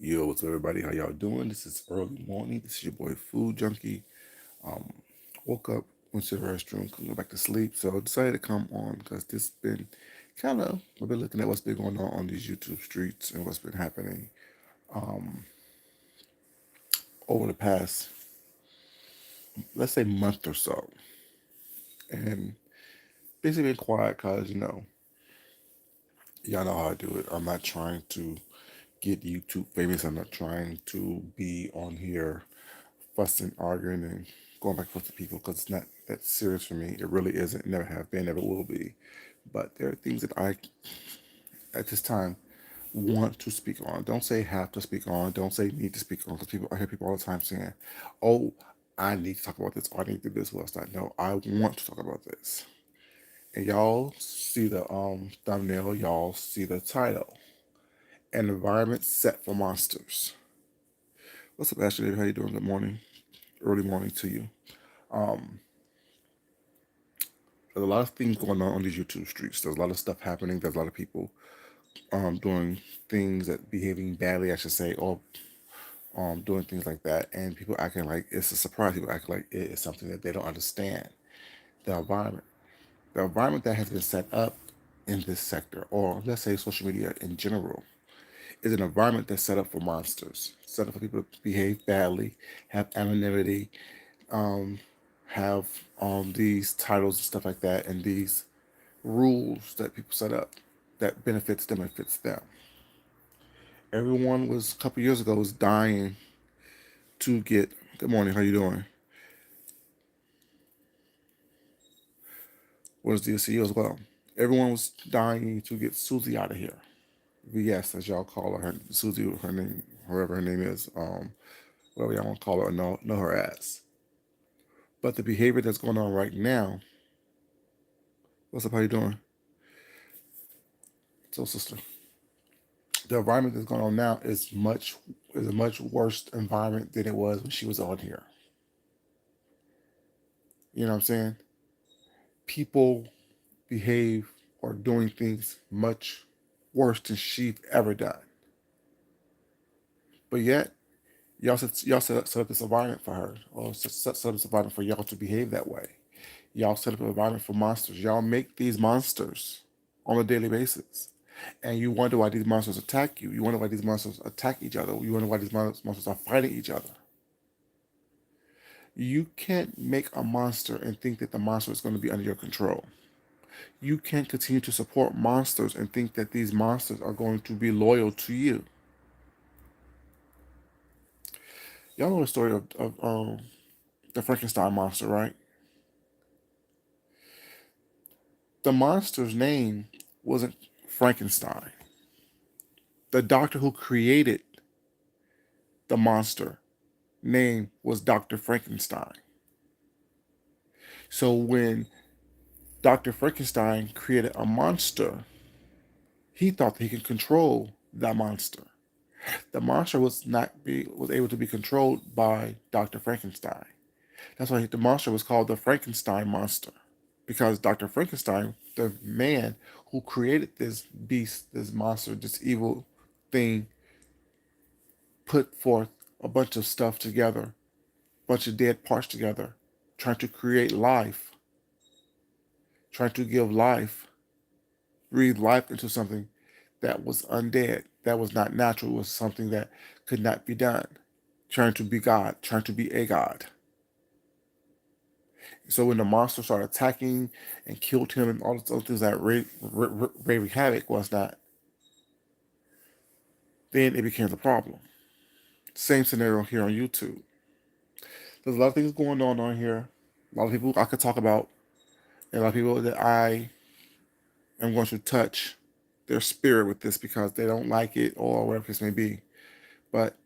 Yo, what's up, everybody? How y'all doing? This is early morning. This is your boy Food Junkie. Um, Woke up, went to the restroom, couldn't go back to sleep, so I decided to come on because this been kind of I've been looking at what's been going on these YouTube streets and what's been happening um, over the past, let's say, month or so, and basically been quiet because y'all know how I do it. I'm not trying to get YouTube famous. I'm not trying to be on here fussing, arguing, and going back and forth with people because it's not that serious for me. It really isn't. Never have been. Never will be. But there are things that I, at this time, want to speak on. Don't say have to speak on. Don't say need to speak on because I hear people all the time saying, "Oh, I need to talk about this. Or I need to do this." Well, it's not. No, I want to talk about this. And y'all see the thumbnail. Y'all see the title. An environment set for monsters. What's up, Ashley? How you doing? Good morning. Early morning to you. Um, there's a lot of things going on these YouTube streets. There's a lot of stuff happening. There's a lot of people doing things that behaving badly, I should say, or doing things like that, and people acting like it's a surprise. People act like it is something that they don't understand. The environment, the environment that has been set up in this sector, or let's say social media in general, is an environment that's set up for monsters, set up for people to behave badly, have anonymity, um, have these titles and stuff like that, and these rules that people set up that benefits them and fits them. Everyone was a couple years ago was dying to get. Good morning. How you doing? What is the CEO as well? Everyone was dying to get Susie out of here. VS, as y'all call her, Susie, her name, whoever her name is, whatever y'all want to call her, know her as. But the behavior that's going on right now. What's up? How you doing? So, sister, the environment that's going on now is a much worse environment than it was when she was on here. You know what I'm saying? People behave or doing things much worse than she's ever done. But yet, y'all set up this environment for her, or set up this environment for y'all to behave that way. Y'all set up an environment for monsters. Y'all make these monsters on a daily basis. And you wonder why these monsters attack you. You wonder why these monsters attack each other. You wonder why these monsters are fighting each other. You can't make a monster and think that the monster is going to be under your control. You can't continue to support monsters and think that these monsters are going to be loyal to you. Y'all know the story of the Frankenstein monster, right? The monster's name wasn't Frankenstein. The doctor who created the monster name was Dr. Frankenstein. So when Dr. Frankenstein created a monster, he thought that he could control that monster. The monster was able to be controlled by Dr. Frankenstein. That's why the monster was called the Frankenstein monster, because Dr. Frankenstein, the man who created this beast, this monster, this evil thing, put forth a bunch of stuff together, a bunch of dead parts together, trying to create life, trying to give life, breathe life into something that was undead, that was not natural, was something that could not be done, trying to be God, trying to be a God. So when the monster started attacking and killed him and all those other things that Ray Havoc was not, then it became the problem. Same scenario here on YouTube. There's a lot of things going on here. A lot of people I could talk about, and a lot of people that I am going to touch their spirit with this because they don't like it or whatever case may be. But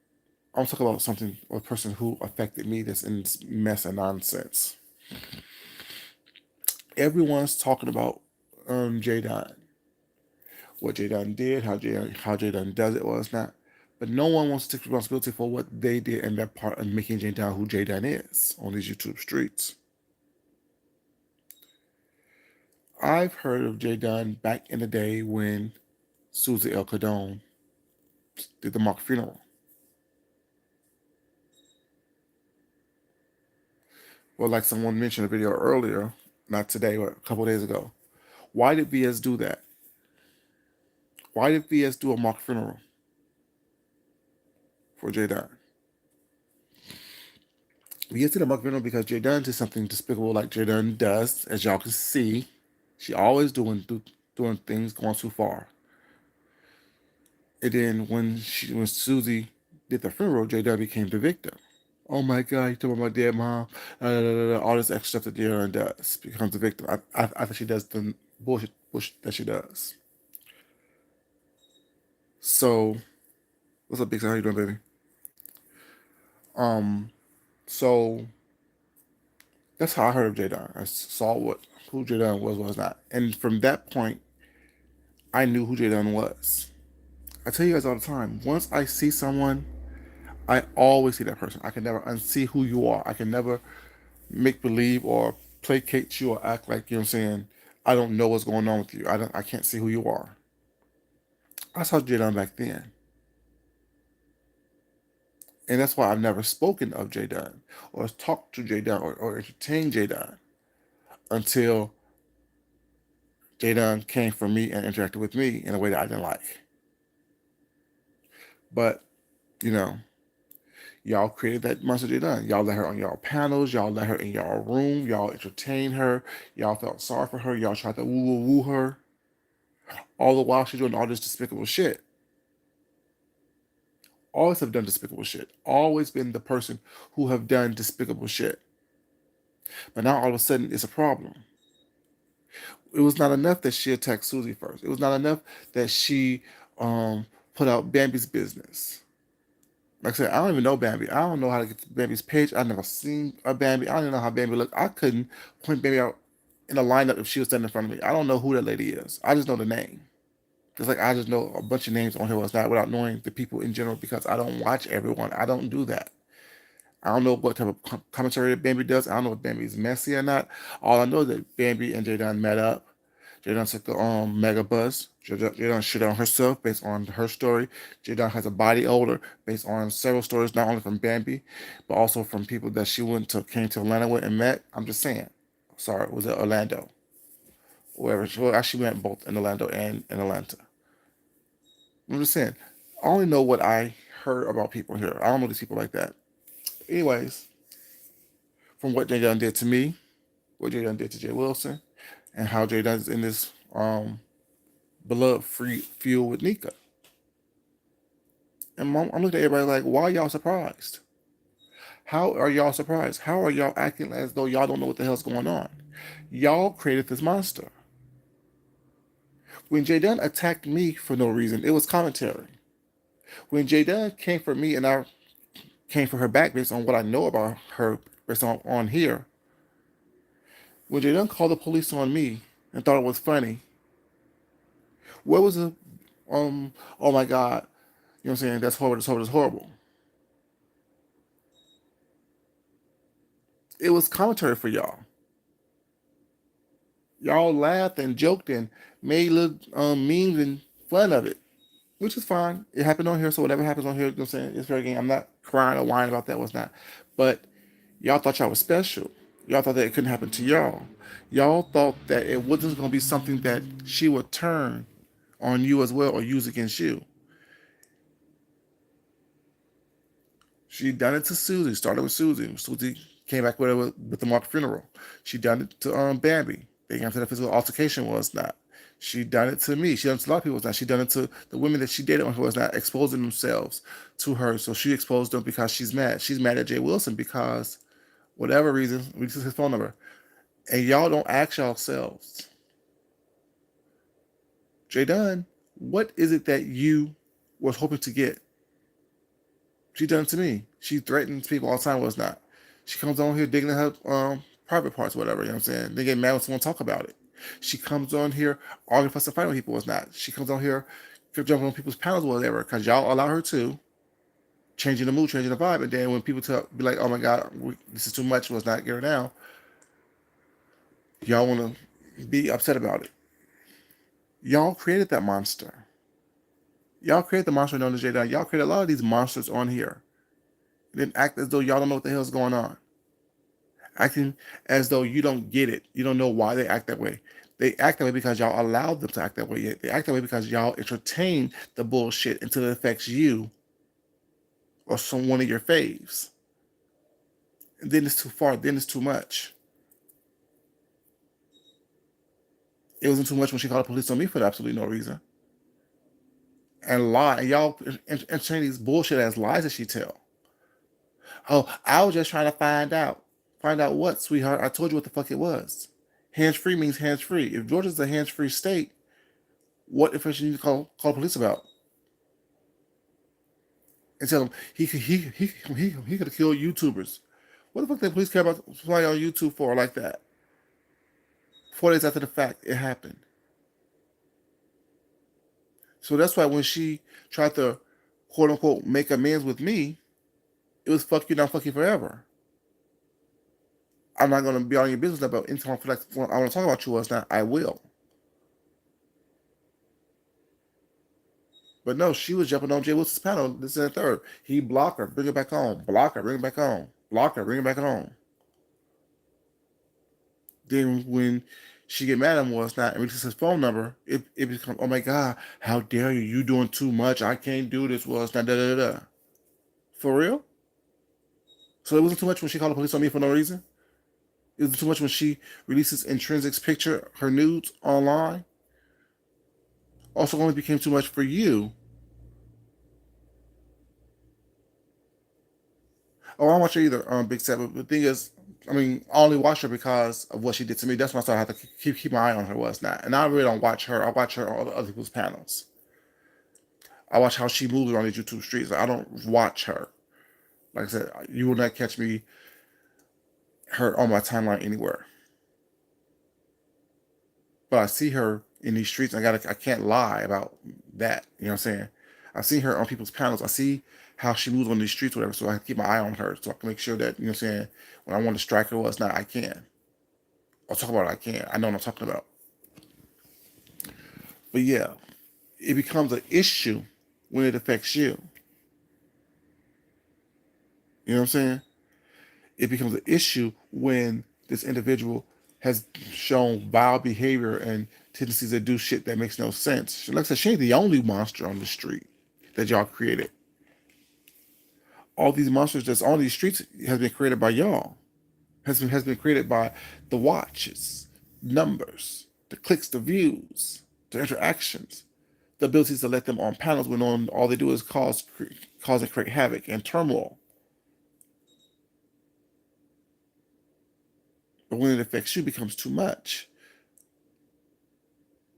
I'll talk about something, a person who affected me that's in this mess and nonsense. Everyone's talking about J Don, what J Don did, how J Don does it, well, it's not. But no one wants to take responsibility for what they did and their part in making J Don who J Don is on these YouTube streets. I've heard of J Don back in the day when Susie El Cadon did the mock funeral. Well, like someone mentioned in a video earlier, not today, but a couple of days ago. Why did VS do that? Why did VS do a mock funeral for J Dunn? VS did a mock funeral because J Dunn did something despicable like J Dunn does, as y'all can see. She always doing things going too far. And then when Susie did the funeral, J Dunn became the victim. Oh my God, you talking about my dead mom, all this extra stuff that J Dunn does becomes the victim. I think she does the bullshit that she does. So, what's up, Big Sam? How you doing, baby? Um, so that's how I heard of J Don. I saw who J Don was not, and from that point, I knew who J Don was. I tell you guys all the time. Once I see someone, I always see that person. I can never unsee who you are. I can never make believe or placate you or act like, you know what I'm saying, I don't know what's going on with you. I can't see who you are. I saw J Don back then. And that's why I've never spoken of J Don or talked to J Don or entertained J Don until J Don came for me and interacted with me in a way that I didn't like. But, you know, y'all created that monster J Don. Y'all let her on y'all panels, y'all let her in y'all room, y'all entertained her, y'all felt sorry for her, y'all tried to woo her. All the while she's doing all this despicable shit. Always have done despicable shit. Always been the person who have done despicable shit. But now all of a sudden it's a problem. It was not enough that she attacked Susie first. It was not enough that she put out Bambi's business. Like I said, I don't even know Bambi. I don't know how to get to Bambi's page. I've never seen a Bambi. I don't even know how Bambi looked. I couldn't point Bambi out in a lineup if she was standing in front of me. I don't know who that lady is. I just know the name. Just like I just know a bunch of names on here was not without knowing the people in general because I don't watch everyone. I don't do that. I don't know what type of commentary Bambi does. I don't know if Bambi's messy or not. All I know is that Bambi and Jadon met up. Jadon took the mega bus. Jadon shit on herself based on her story. Jadon has a body odor based on several stories, not only from Bambi, but also from people that she came to Atlanta with and met. I'm just saying. Sorry, was it Orlando? Wherever. Well, actually went both in Orlando and in Atlanta. I'm just saying. I only know what I heard about people here. I don't know these people like that. Anyways, from what Jay Dunn did to me, what Jay Dunn did to Jay Wilson, and how Jay Dunn's in this beloved free feud with Nika. And I'm looking at everybody like, why y'all surprised? How are y'all surprised? How are y'all acting as though y'all don't know what the hell's going on? Y'all created this monster. When Jay Dunn attacked me for no reason, it was commentary. When Jay Dunn came for me and I came for her back based on what I know about her based on here, when Jay Dunn called the police on me and thought it was funny, where was the oh my God, you know what I'm saying? That's horrible, that's horrible, that's horrible. It was commentary for y'all. Y'all laughed and joked and made little memes and fun of it, which is fine. It happened on here, so whatever happens on here, you know what I'm saying, it's fair game. I'm not crying or whining about that, what's not. But y'all thought y'all was special. Y'all thought that it couldn't happen to y'all. Y'all thought that it wasn't going to be something that she would turn on you as well or use against you. She done it to Susie. Started with Susie. Susie came back with the Mark funeral. She done it to Bambi. They got to the physical altercation was not. She done it to me. She done it to a lot of people was not. She done it to the women that she dated on who was not exposing themselves to her. So she exposed them because she's mad. She's mad at Jay Wilson because whatever reason, we just his phone number. And y'all don't ask yourselves, Jay Dunn, what is it that you was hoping to get? She done it to me. She threatens people all the time. Was not. She comes on here digging in her private parts, whatever. You know what I'm saying? They get mad when someone talk about it. She comes on here arguing for some fighting with people. Was not. She comes on here jumping on people's panels, whatever, because y'all allow her to changing the mood, changing the vibe. And then when people be like, "Oh my God, this is too much," was not get her down. Y'all want to be upset about it. Y'all created that monster. Y'all created the monster known as J Dot. Y'all created a lot of these monsters on here. Then act as though y'all don't know what the hell's going on. acting as though you don't get it. You don't know why they act that way. They act that way because y'all allowed them to act that way. They act that way because y'all entertain the bullshit until it affects you or some one of your faves. And then it's too far. Then it's too much. It wasn't too much when she called the police on me for absolutely no reason. And lie. And y'all entertain these bullshit ass lies that she tell. Oh, I was just trying to find out. Find out what, sweetheart? I told you what the fuck it was. Hands free means hands free. If Georgia's a hands free state, what information you need to call police about? And tell them he could have killed YouTubers. What the fuck did the police care about somebody on YouTube for like that? 4 days after the fact, it happened. So that's why when she tried to quote unquote make amends with me, it was fuck you now, fuck you forever. I'm not gonna be on your business about anytime I feel like I want to talk about you was not, I will. But no, she was jumping on Jay Wilson's panel. This and the third. He blocked her, bring it back on. Block her, bring it back on. Block her, bring it back on. Then when she get mad at him was not and releases his phone number, it becomes, oh my God, how dare you? You doing too much. I can't do this. Was not da da da. For real? So it wasn't too much when she called the police on me for no reason? It wasn't too much when she releases Intrinsic's picture, her nudes online? Also only became too much for you. Oh, I don't watch her either, Big Set. But the thing is, I mean, I only watch her because of what she did to me. That's why I started have to keep my eye on her. Was not, and I really don't watch her. I watch her on other people's panels. I watch how she moves on these YouTube streets. I don't watch her. Like I said, you will not catch me her on my timeline anywhere. But I see her in these streets. I can't lie about that. You know what I'm saying? I see her on people's panels. I see how she moves on these streets, whatever. So I keep my eye on her, so I can make sure that you know what I'm saying. When I want to strike her, what's not, I can. I'll talk about it. I can. I know what I'm talking about. But yeah, it becomes an issue when it affects you. You know what I'm saying? It becomes an issue when this individual has shown vile behavior and tendencies to do shit that makes no sense. Like I said, she ain't the only monster on the street that y'all created. All these monsters that's on these streets has been created by y'all. Has been created by the watches, numbers, the clicks, the views, the interactions, the abilities to let them on panels when all they do is cause and create havoc and turmoil. But when it affects you, it becomes too much.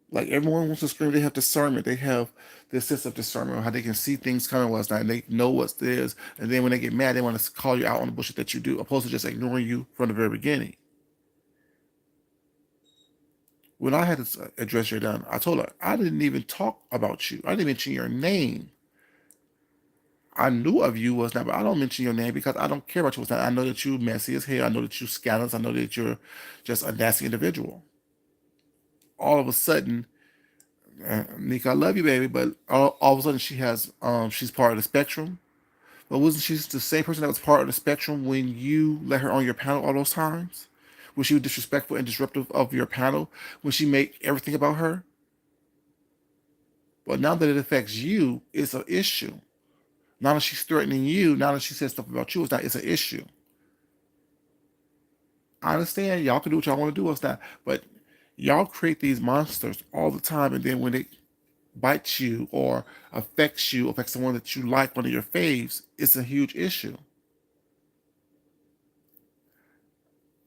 Like everyone wants to scream, they have discernment. They have this sense of discernment, how they can see things coming what's not, and they know what's theirs. And then when they get mad, they want to call you out on the bullshit that you do, opposed to just ignoring you from the very beginning. When I had to address her done, I told her I didn't even talk about you. I didn't mention your name. I knew of you was not, but I don't mention your name because I don't care about you was not. I know that you messy as hell. I know that you scandalous. I know that you're just a nasty individual. All of a sudden, Nika, I love you, baby, but all of a sudden she's part of the spectrum. But wasn't she the same person that was part of the spectrum when you let her on your panel all those times? When she was disrespectful and disruptive of your panel? When she made everything about her? But now that it affects you, it's an issue. Now that she's threatening you, now that she says stuff about you, it's an issue. I understand y'all can do what y'all want to do, it's not, but y'all create these monsters all the time, and then when it bites you or affects someone that you like, one of your faves, it's a huge issue.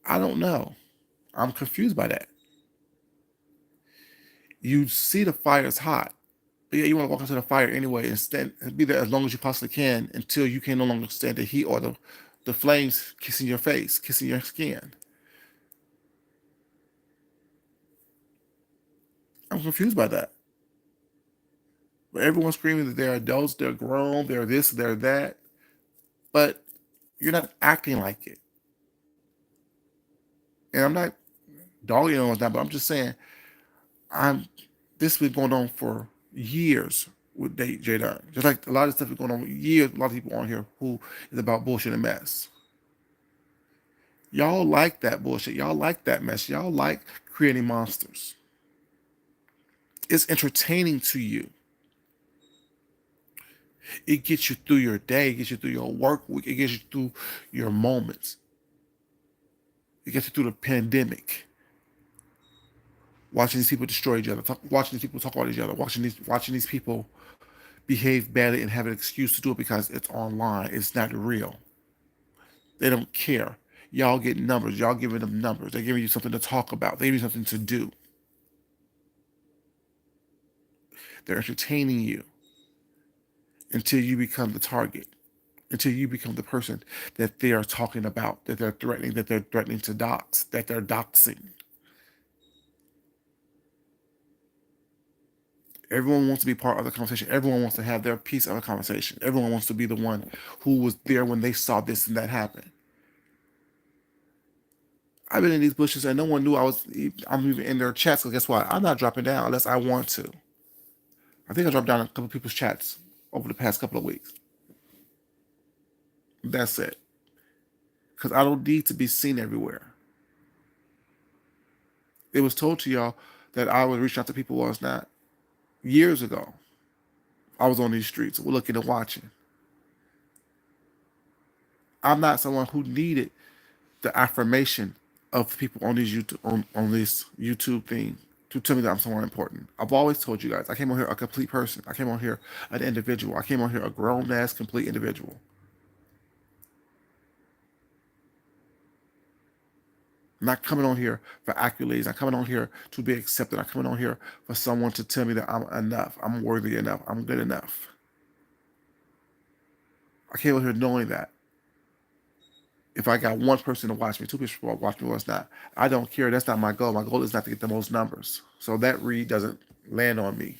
I don't know. I'm confused by that. You see the fire's hot. But yeah, you want to walk into the fire anyway and stand and be there as long as you possibly can until you can no longer stand the heat or the flames kissing your face, kissing your skin. I'm confused by that. But everyone's screaming that they're adults, they're grown, they're this, they're that. But you're not acting like it. And I'm not dogging on that, but I'm just saying I'm this has been going on for years with J Dot. Just like a lot of stuff is going on with years, a lot of people on here who is about bullshit and mess. Y'all like that bullshit. Y'all like that mess. Y'all like creating monsters. It's entertaining to you. It gets you through your day, it gets you through your work week, it gets you through your moments. It gets you through the pandemic. Watching these people destroy each other, watching these people talk about each other, watching these people behave badly and have an excuse to do it because it's online. It's not real. They don't care. Y'all get numbers. Y'all giving them numbers. They're giving you something to talk about. They give you something to do. They're entertaining you until you become the target, until you become the person that they are talking about, that they're threatening to dox, that they're doxing. Everyone wants to be part of the conversation. Everyone wants to have their piece of a conversation. Everyone wants to be the one who was there when they saw this and that happen. I've been in these bushes and no one knew I'm even in their chats. So guess what? I'm not dropping down unless I want to. I think I dropped down a couple of people's chats over the past couple of weeks. That's it. Because I don't need to be seen everywhere. It was told to y'all that I would reach out to people was not years ago. I was on these streets, looking and watching. I'm not someone who needed the affirmation of people on these on this YouTube thing to tell me that I'm someone important. I've always told you guys I came on here a complete person. I came on here an individual. I came on here a grown ass complete individual. I'm not coming on here for accolades. I'm coming on here to be accepted. I'm coming on here for someone to tell me that I'm enough. I'm worthy enough. I'm good enough. I came on here knowing that. If I got one person to watch me, two people to watch me, what's not. I don't care. That's not my goal. My goal is not to get the most numbers. So that read doesn't land on me.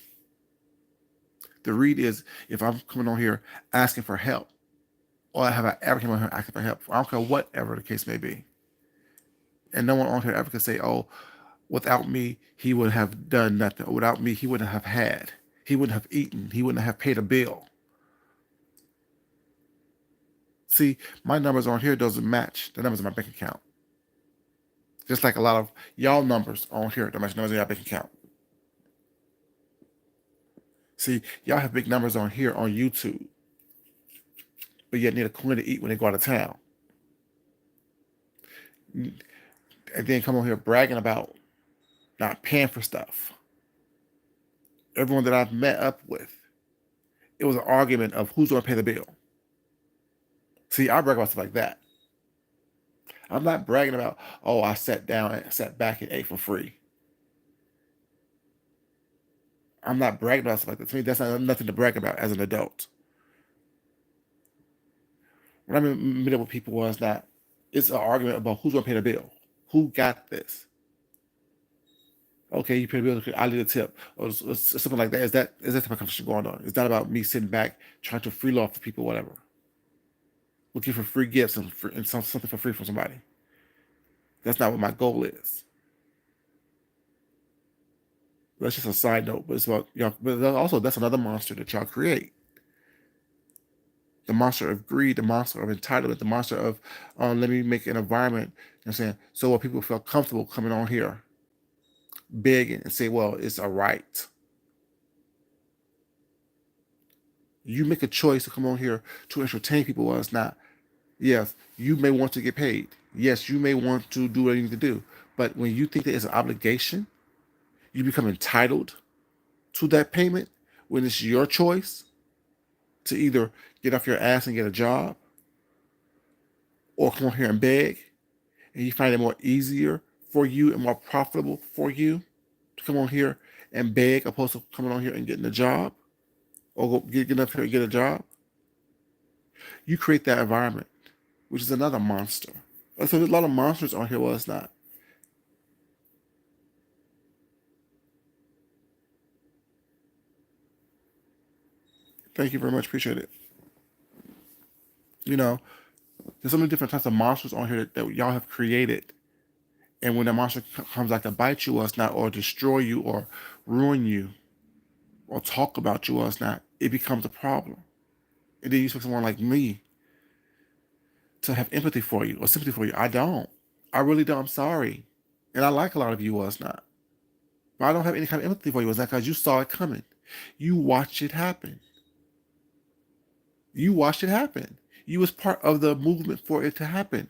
The read is if I'm coming on here asking for help, or have I ever come on here asking for help? I don't care whatever the case may be. And no one on here ever could say, oh, without me, he would have done nothing. Or without me, he wouldn't have had. He wouldn't have eaten. He wouldn't have paid a bill. See, my numbers on here doesn't match the numbers in my bank account. Just like a lot of y'all numbers on here don't match numbers in your bank account. See, y'all have big numbers on here on YouTube, but yet need a coin to eat when they go out of town. And then come on here bragging about not paying for stuff. Everyone that I've met up with, it was an argument of who's going to pay the bill. See, I brag about stuff like that. I'm not bragging about, oh, I sat down and sat back and ate for free. I'm not bragging about stuff like that. To me, that's not nothing to brag about as an adult. When I'm in the middle with people, was not. It's an argument about who's going to pay the bill. Who got this? Okay, you pay the bill. I did a tip, or something like that. Is that type of conversation going on? It's not about me sitting back trying to freeload for people, whatever. Looking for free gifts and something for free from somebody. That's not what my goal is. That's just a side note, but it's about y'all. But also, that's another monster that y'all create. The monster of greed, the monster of entitlement, the monster of let me make an environment. You know what I'm saying, so what people feel comfortable coming on here, begging and say, well, it's a right. You make a choice to come on here to entertain people, while it's not. Yes, you may want to get paid. Yes, you may want to do what you need to do. But when you think that it's an obligation, you become entitled to that payment when it's your choice to either get off your ass and get a job or come on here and beg, and you find it more easier for you and more profitable for you to come on here and beg opposed to coming on here and getting a job or getting up here and get a job, you create that environment, which is another monster. So there's a lot of monsters on here. Well, it's not. Thank you very much. Appreciate it. You know, there's so many different types of monsters on here that y'all have created. And when the monster comes out to bite you, or it's not, or destroy you, or ruin you, or talk about you, or it's not, it becomes a problem. And then you expect someone like me to have empathy for you or sympathy for you. I don't. I really don't. I'm sorry. And I like a lot of you was not. But I don't have any kind of empathy for you was not because you saw it coming. You watched it happen. You watched it happen. You was part of the movement for it to happen.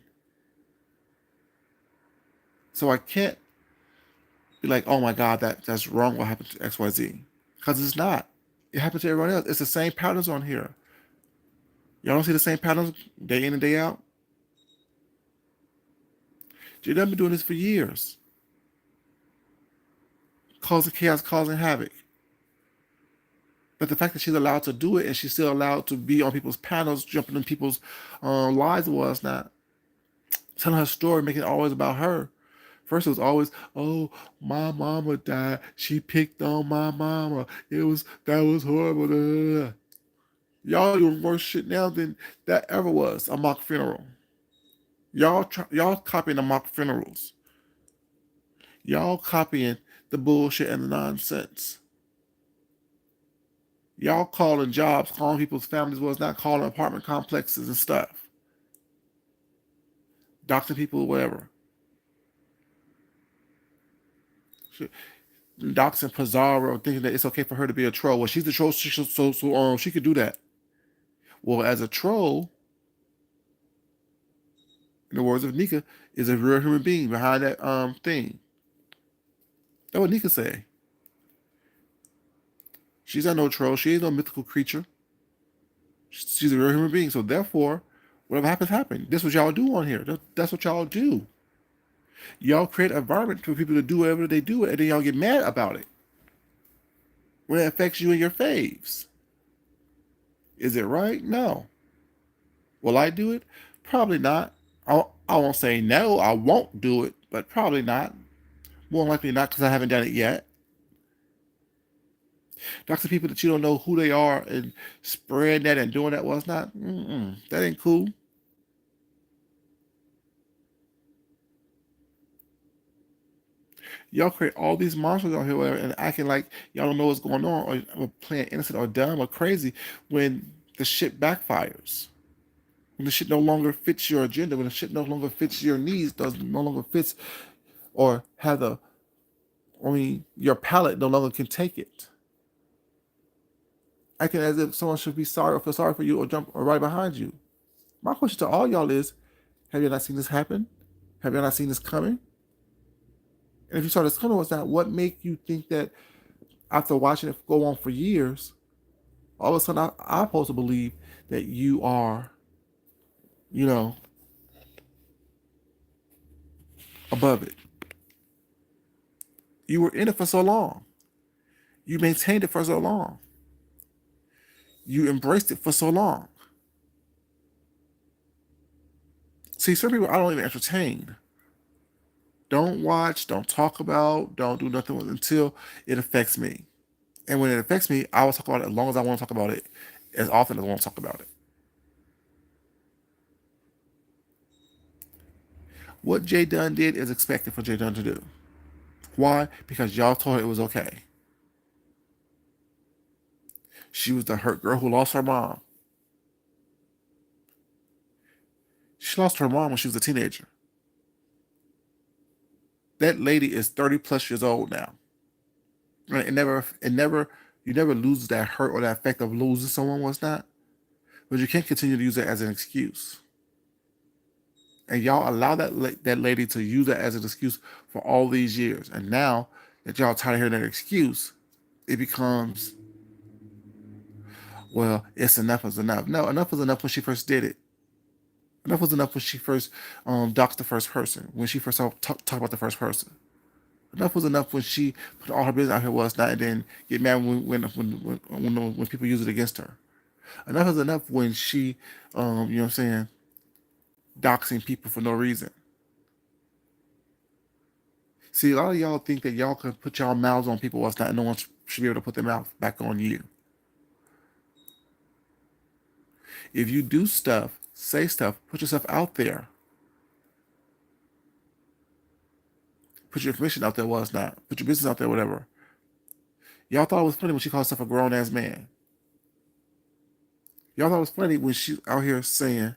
So I can't be like, oh my God, that's wrong what happened to XYZ. Because it's not. It happened to everyone else. It's the same patterns on here. Y'all don't see the same patterns day in and day out? Jada been doing this for years. Causing chaos, causing havoc. But the fact that she's allowed to do it and she's still allowed to be on people's panels, jumping in people's lives was not telling her story, making it always about her. First, it was always, oh, my mama died. She picked on my mama. That was horrible. Da, da, da. Y'all doing worse shit now than that ever was a mock funeral. Y'all copying the mock funerals. Y'all copying the bullshit and the nonsense. Y'all calling jobs, calling people's families was not calling apartment complexes and stuff. Doxing people, whatever. Doxing Pizarro, thinking that it's okay for her to be a troll. Well, she's a troll, so she could do that. Well, as a troll, in the words of Nika, is a real human being behind that thing. That's what Nika say. She's not no troll. She ain't no mythical creature. She's a real human being. So therefore, whatever happens, happen. That's what y'all do on here. That's what y'all do. Y'all create an environment for people to do whatever they do, and then y'all get mad about it when it affects you and your faves. Is it right? No. Will I do it? Probably not. I won't say no. I won't do it, but probably not. More likely not because I haven't done it yet. Talk to people that you don't know who they are and spreading that and doing that was not. That ain't cool. Y'all create all these monsters out here and acting like y'all don't know what's going on or playing innocent or dumb or crazy when the shit backfires. When the shit no longer fits your agenda, when the shit no longer fits your needs, does no longer fits or have your palate no longer can take it. Acting as if someone should be sorry or feel sorry for you or jump or right behind you. My question to all y'all is, have you not seen this happen? Have you not seen this coming? And if you saw this coming, was that what make you think that after watching it go on for years, all of a sudden I'm supposed to believe that you are, you know, above it. You were in it for so long. You maintained it for so long. You embraced it for so long. See, some people I don't even entertain. Don't watch, don't talk about, don't do nothing with until it affects me. And when it affects me, I will talk about it as long as I want to talk about it, as often as I want to talk about it. What Jay Dunn did is expected for Jay Dunn to do. Why? Because y'all told her it was okay. She was the hurt girl who lost her mom. She lost her mom when she was a teenager. That lady is 30 plus years old now. Right? You never lose that hurt or that effect of losing someone was not. But you can't continue to use it as an excuse. And y'all allow that lady to use that as an excuse for all these years. And now that y'all tired of hearing that excuse, it becomes, well, it's enough is enough. No, enough was enough when she first did it. Enough was enough when she first doxed the first person, when she first talked about the first person. Enough was enough when she put all her business out here was not, and then get mad when people use it against her. Enough is enough when she, you know what I'm saying, doxing people for no reason. See, a lot of y'all think that y'all can put y'all mouths on people else not, no one should be able to put their mouth back on you. If you do stuff, say stuff, put yourself out there. Put your information out there was not. Put your business out there, whatever. Y'all thought it was funny when she called herself a grown ass man. Y'all thought it was funny when she out here saying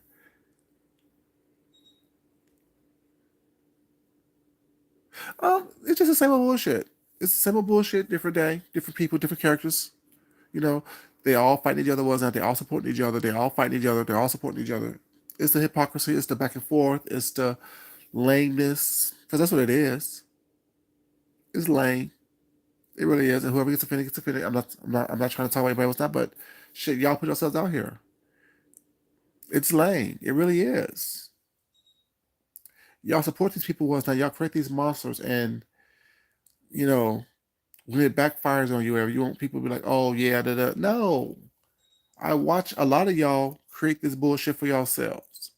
It's just the same old bullshit. It's the same old bullshit, different day, different people, different characters. You know, they all fighting each other, wasn't it? They all supporting each other. They all fighting each other. They're all supporting each other. It's the hypocrisy. It's the back and forth. It's the lameness. Because that's what it is. It's lame. It really is. And whoever gets offended gets offended. I'm not trying to talk about anybody else not, but shit, y'all put yourselves out here. It's lame. It really is. Y'all support these people was not. Y'all create these monsters, and you know when it backfires on you, you want people to be like, "Oh yeah, da da." No, I watch a lot of y'all create this bullshit for yourselves.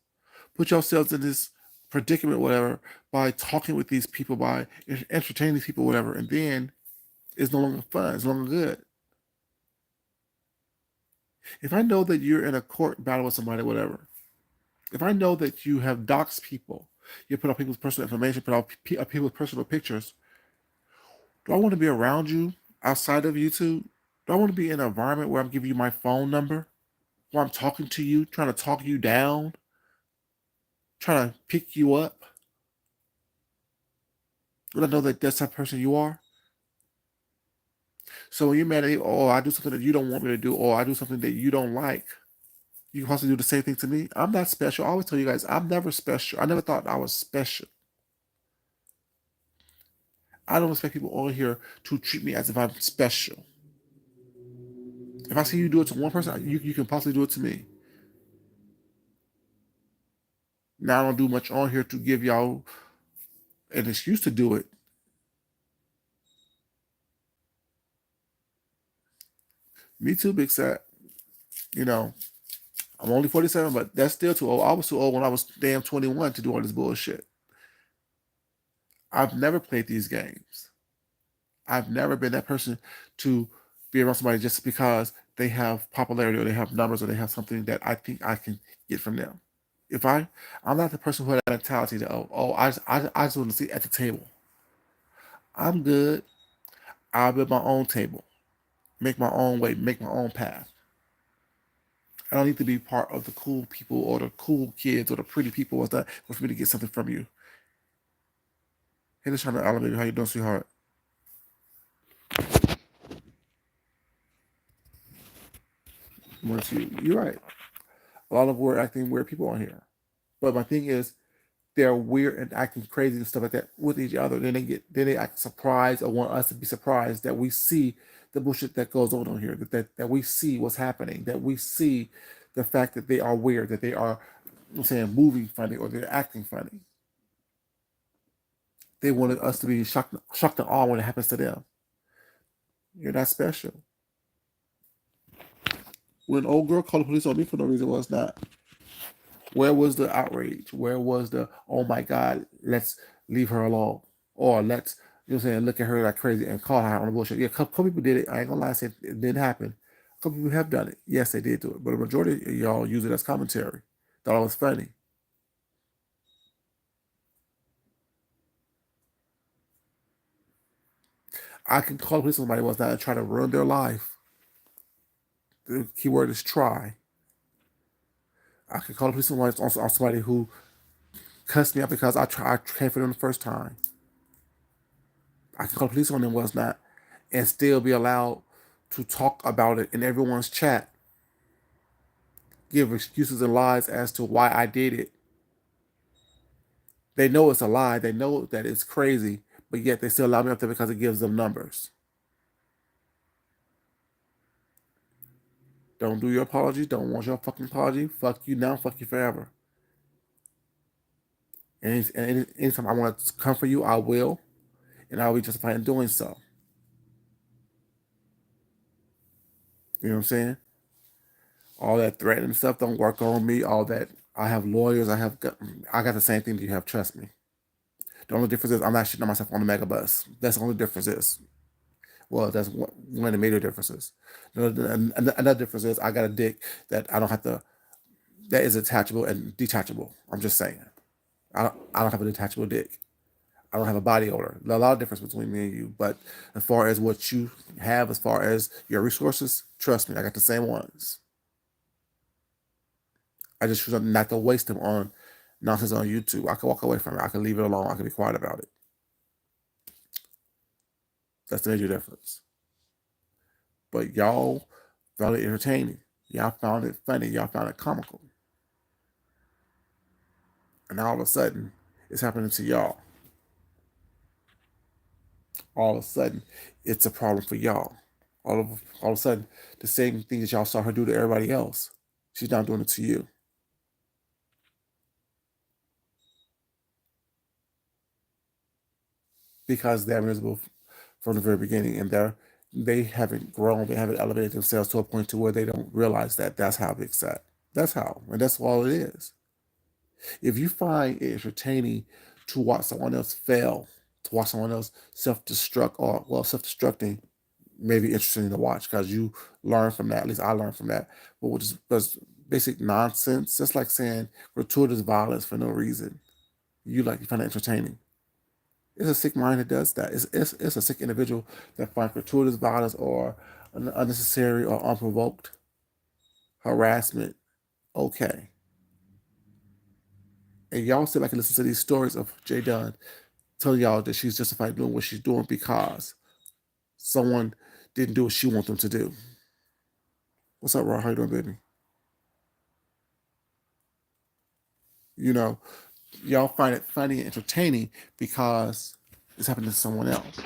Put yourselves in this predicament, whatever, by talking with these people, by entertaining these people, whatever, and then it's no longer fun. It's no longer good. If I know that you're in a court battle with somebody, whatever, if I know that you have doxed people, you put up people's personal information, put up people's personal pictures, do I want to be around you outside of YouTube? Do I want to be in an environment where I'm giving you my phone number, where I'm talking to you, trying to talk you down, trying to pick you up? Would I know that that's the type of person you are? So when you're mad at me, oh, I do something that you don't want me to do, or I do something that you don't like, you can also do the same thing to me. I'm not special. I always tell you guys, I'm never special. I never thought I was special. I don't expect people on here to treat me as if I'm special. If I see you do it to one person, you can possibly do it to me. Now I don't do much on here to give y'all an excuse to do it. Me too, Big Set. You know, I'm only 47, but that's still too old. I was too old when I was damn 21 to do all this bullshit. I've never played these games. I've never been that person to be around somebody just because they have popularity or they have numbers or they have something that I think I can get from them. I'm not the person who had that mentality that I just want to sit at the table. I'm good. I'll build my own table, make my own way, make my own path. I don't need to be part of the cool people or the cool kids or the pretty people or that for me to get something from you. Hey, this trying to elevate you. How you doing, sweetheart? You're right. A lot of weird acting weird people on here. But my thing is, they're weird and acting crazy and stuff like that with each other. Then they act surprised or want us to be surprised that we see the bullshit that goes on here, that we see what's happening, that we see the fact that they are weird, that they are, I'm saying, moving funny or they're acting funny. They wanted us to be shocked and awe when it happens to them. You're not special. When an old girl called the police on me for no reason was not. Where was the outrage? Where was the, oh my God, let's leave her alone? Or let's, you know what I'm saying, look at her like crazy and call her on the bullshit. Yeah, a couple people did it. I ain't gonna lie, I said it didn't happen. A couple people have done it. Yes, they did do it. But the majority of y'all use it as commentary. Thought it was funny. I can call the police on somebody once not and try to ruin their life. The keyword is try. I can call the police on somebody who cussed me out because I came for them the first time. I can call the police on them was not and still be allowed to talk about it in everyone's chat, give excuses and lies as to why I did it. They know it's a lie. They know that it's crazy, but yet they still allow me up there because it gives them numbers. Don't do your apology. Don't want your fucking apology. Fuck you now. Fuck you forever. And anytime I want to come for you, I will, and I'll be justified in doing so. You know what I'm saying? All that threatening stuff don't work on me. All that I have lawyers. I got the same thing that you have. Trust me. The only difference is I'm not shitting on myself on the mega bus. That's the only difference is. Well, that's one of the major differences. Another difference is I got a dick that I don't have to. That is attachable and detachable. I'm just saying. I don't have a detachable dick. I don't have a body odor. There's a lot of difference between me and you. But as far as what you have, as far as your resources, trust me, I got the same ones. I just choose not to waste them on nonsense on YouTube. I can walk away from it. I can leave it alone. I can be quiet about it. That's the major difference. But y'all found it entertaining. Y'all found it funny. Y'all found it comical. And all of a sudden, it's happening to y'all. All of a sudden, it's a problem for y'all. All of a sudden, the same thing that y'all saw her do to everybody else, she's now doing it to you. Because they're miserable from the very beginning, and they haven't grown, they haven't elevated themselves to a point to where they don't realize that that's how it's set. That's how, and that's all it is. If you find it entertaining to watch someone else fail, to watch someone else self-destruct, or well, self-destructing may be interesting to watch because you learn from that. At least I learned from that. But which is was basic nonsense, just like saying gratuitous violence for no reason. You find it entertaining. It's a sick mind that does that. It's a sick individual that finds gratuitous violence or unnecessary or unprovoked harassment okay. And y'all sit back and listen to these stories of Jay Dunn telling y'all that she's justified doing what she's doing because someone didn't do what she wants them to do. What's up, Raw? How you doing, baby? You know, y'all find it funny and entertaining because it's happening to someone else.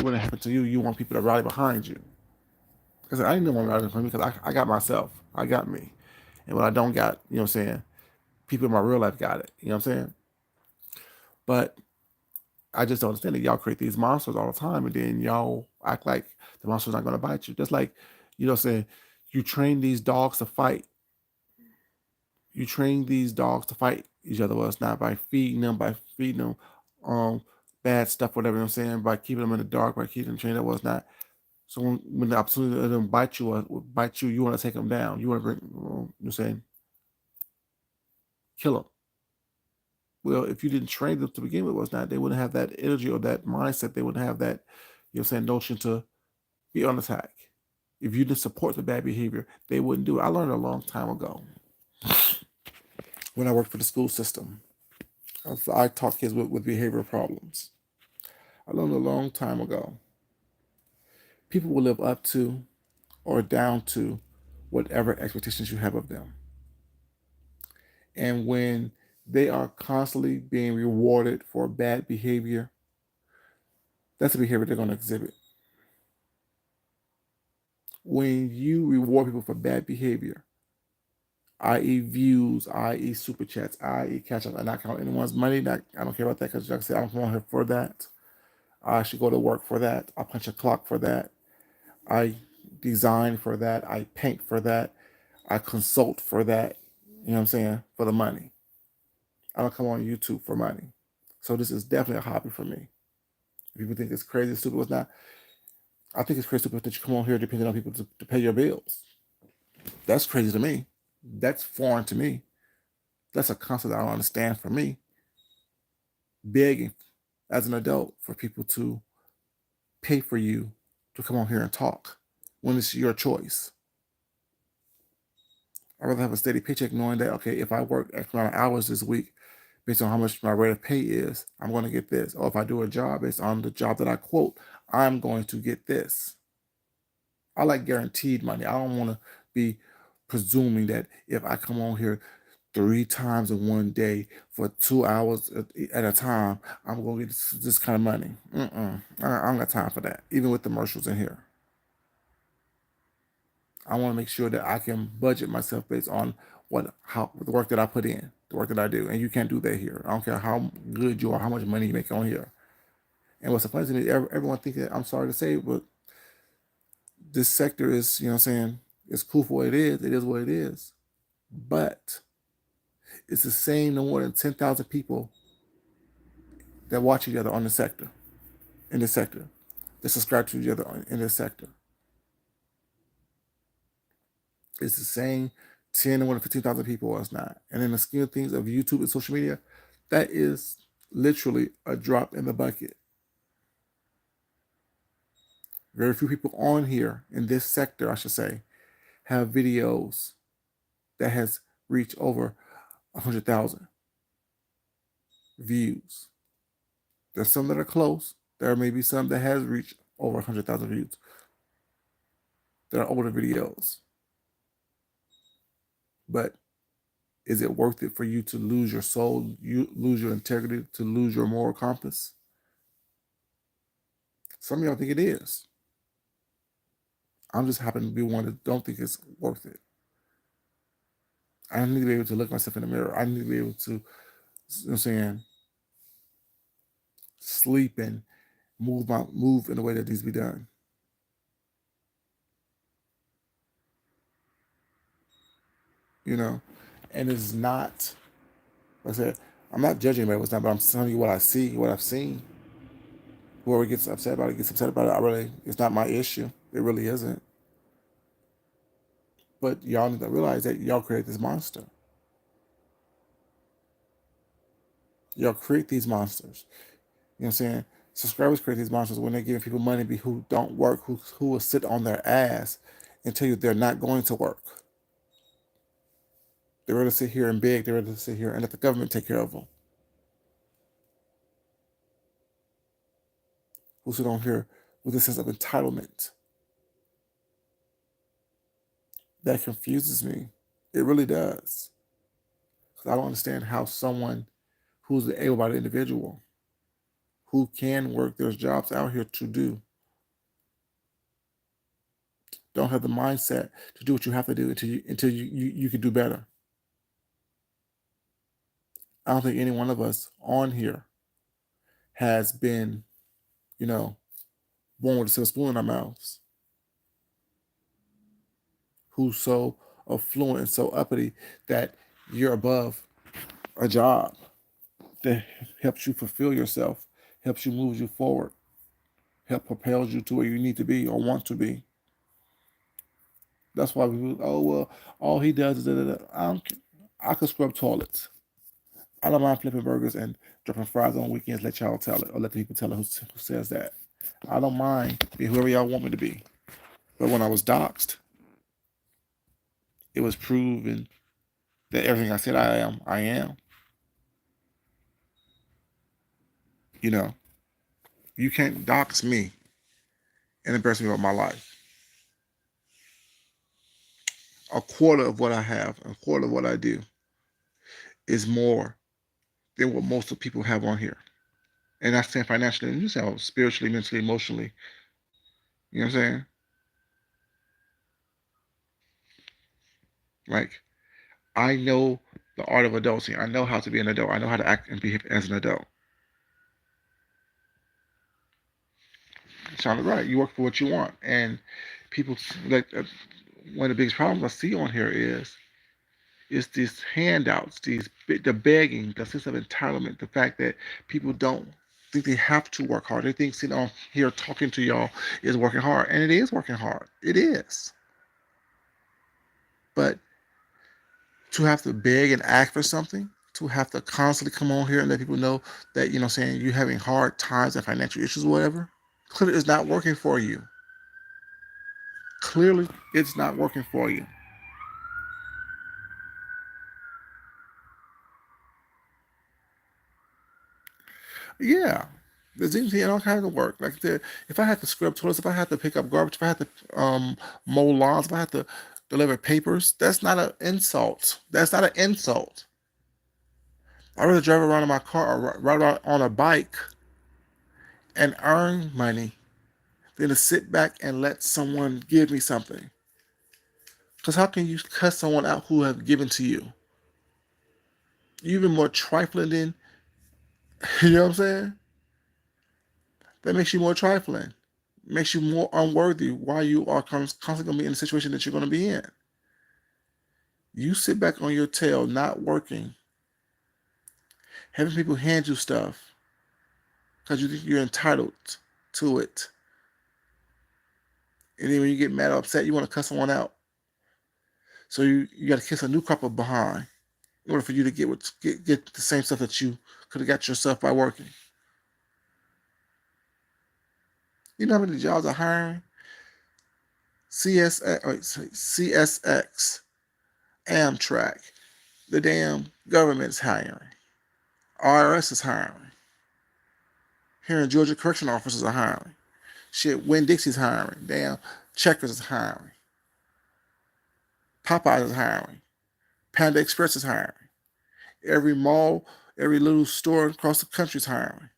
When it happened to you, you want people to rally behind you. Because I didn't want to rally behind me because I got myself. I got me. And when I don't got, you know what I'm saying, people in my real life got it. You know what I'm saying? But I just don't understand that y'all create these monsters all the time and then y'all act like the monster's not going to bite you. Just like, you know what I'm saying, you train these dogs to fight. You train these dogs to fight each other. Well, it's not by feeding them bad stuff, whatever, you know what I'm saying, by keeping them in the dark, by keeping them trained. Well, it's not. So when the opportunity of them bite you, you want to take them down. You want to bring, you know what I'm saying, kill them. Well, if you didn't train them to begin with, was not they wouldn't have that energy or that mindset. They wouldn't have that, you know, what I'm saying, notion to be on attack. If you didn't support the bad behavior, they wouldn't do it. I learned a long time ago when I worked for the school system. I taught kids with behavioral problems. I learned a long time ago. People will live up to or down to whatever expectations you have of them. And when they are constantly being rewarded for bad behavior, that's the behavior they're going to exhibit. When you reward people for bad behavior, i.e., views, i.e., super chats, i.e., catch up, and not count anyone's money, I don't care about that because, like I said, I don't come on here for that. I should go to work for that. I punch a clock for that. I design for that. I paint for that. I consult for that. You know what I'm saying? For the money. I don't come on YouTube for money. So this is definitely a hobby for me. If people think it's crazy, stupid, it's not. I think it's crazy stupid that you come on here depending on people to pay your bills. That's crazy to me. That's foreign to me. That's a concept I don't understand for me. Begging as an adult for people to pay for you to come on here and talk when it's your choice. I'd rather have a steady paycheck knowing that, okay, if I work X amount of hours this week, based on how much my rate of pay is, I'm going to get this. Or if I do a job based on the job that I quote, I'm going to get this. I like guaranteed money. I don't want to be presuming that if I come on here 3 times in one day for 2 hours at a time, I'm going to get this kind of money. I don't got time for that, even with the commercials in here. I want to make sure that I can budget myself based on how the work that I put in, the work that I do, and you can't do that here. I don't care how good you are, how much money you make on here. And what's the funny thing is, everyone thinks that, I'm sorry to say, but this sector is, you know what I'm saying, it's cool for what it is. It is what it is. But it's the same no more than 10,000 people that watch each other on the sector, in this sector, that subscribe to each other in this sector. It's the same 10 to 1 to 15,000 people or it's not. And in the scheme of things of YouTube and social media, that is literally a drop in the bucket. Very few people on here in this sector, I should say, have videos that has reached over 100,000 views. There's some that are close. There may be some that has reached over 100,000 views. There are older videos. But is it worth it for you to lose your soul, you lose your integrity, to lose your moral compass? Some of y'all think it is. I'm just happen to be one that don't think it's worth it. I need to be able to look myself in the mirror. I need to be able to, you know what I'm saying, sleep and move in a way that needs to be done. You know, and it's not. Like I said, I'm not judging anybody what's not, but I'm telling you what I see, what I've seen. Whoever gets upset about it gets upset about it. It's not my issue. It really isn't. But y'all need to realize that y'all create this monster. Y'all create these monsters. You know what I'm saying? Subscribers create these monsters when they're giving people money who don't work, who will sit on their ass and tell you they're not going to work. They're ready to sit here and beg. They're ready to sit here and let the government take care of them. Who sit on here with a sense of entitlement. That confuses me. It really does. Because I don't understand how someone who's an able-bodied individual who can work, there's jobs out here to do, don't have the mindset to do what you have to do until you can do better. I don't think any one of us on here has been, you know, born with a silver spoon in our mouths, who's so affluent and so uppity that you're above a job that helps you fulfill yourself, helps you move you forward, help propels you to where you need to be or want to be. That's why people, oh well, all he does is da, da, da. I could scrub toilets. I don't mind flipping burgers and dropping fries on weekends. Let y'all tell it, or let the people tell it who says that. I don't mind being whoever y'all want me to be. But when I was doxxed, it was proven that everything I said I am, I am. You know, you can't dox me and embarrass me about my life. A quarter of what I have, a quarter of what I do is more than what most of the people have on here. And I saying financially, and you say spiritually, mentally, emotionally. You know what I'm saying? Like, I know the art of adulting. I know how to be an adult. I know how to act and behave as an adult. It sounded right. You work for what you want. And people, like, one of the biggest problems I see on here is these handouts, the begging, the sense of entitlement, the fact that people don't think they have to work hard. They think sitting on here talking to y'all is working hard, and it is working hard. It is. But to have to beg and ask for something, to have to constantly come on here and let people know that, you know, saying you're having hard times and financial issues, or whatever, clearly it's not working for you. Clearly, it's not working for you. Yeah. There's anything all kinds of work. Like if I had to scrub toilets, if I had to pick up garbage, if I had to mow lawns, if I had to deliver papers, that's not an insult. That's not an insult. I'd rather drive around in my car or ride around on a bike and earn money than to sit back and let someone give me something. Because how can you cuss someone out who have given to you? You're even more trifling than, you know what I'm saying? That makes you more trifling. Makes you more unworthy while you are constantly going to be in the situation that you're going to be in. You sit back on your tail, not working, having people hand you stuff because you think you're entitled to it. And then when you get mad or upset, you want to cuss someone out. So you got to kiss a new couple behind in order for you to get the same stuff that you could have got yourself by working. You know how many jobs are hiring? CSX, Amtrak, the damn government's hiring. IRS is hiring. Here in Georgia, correction officers are hiring. Shit, Winn Dixie's hiring. Damn, Checkers is hiring. Popeyes is hiring. Panda Express is hiring. Every mall, every little store across the country is hiring.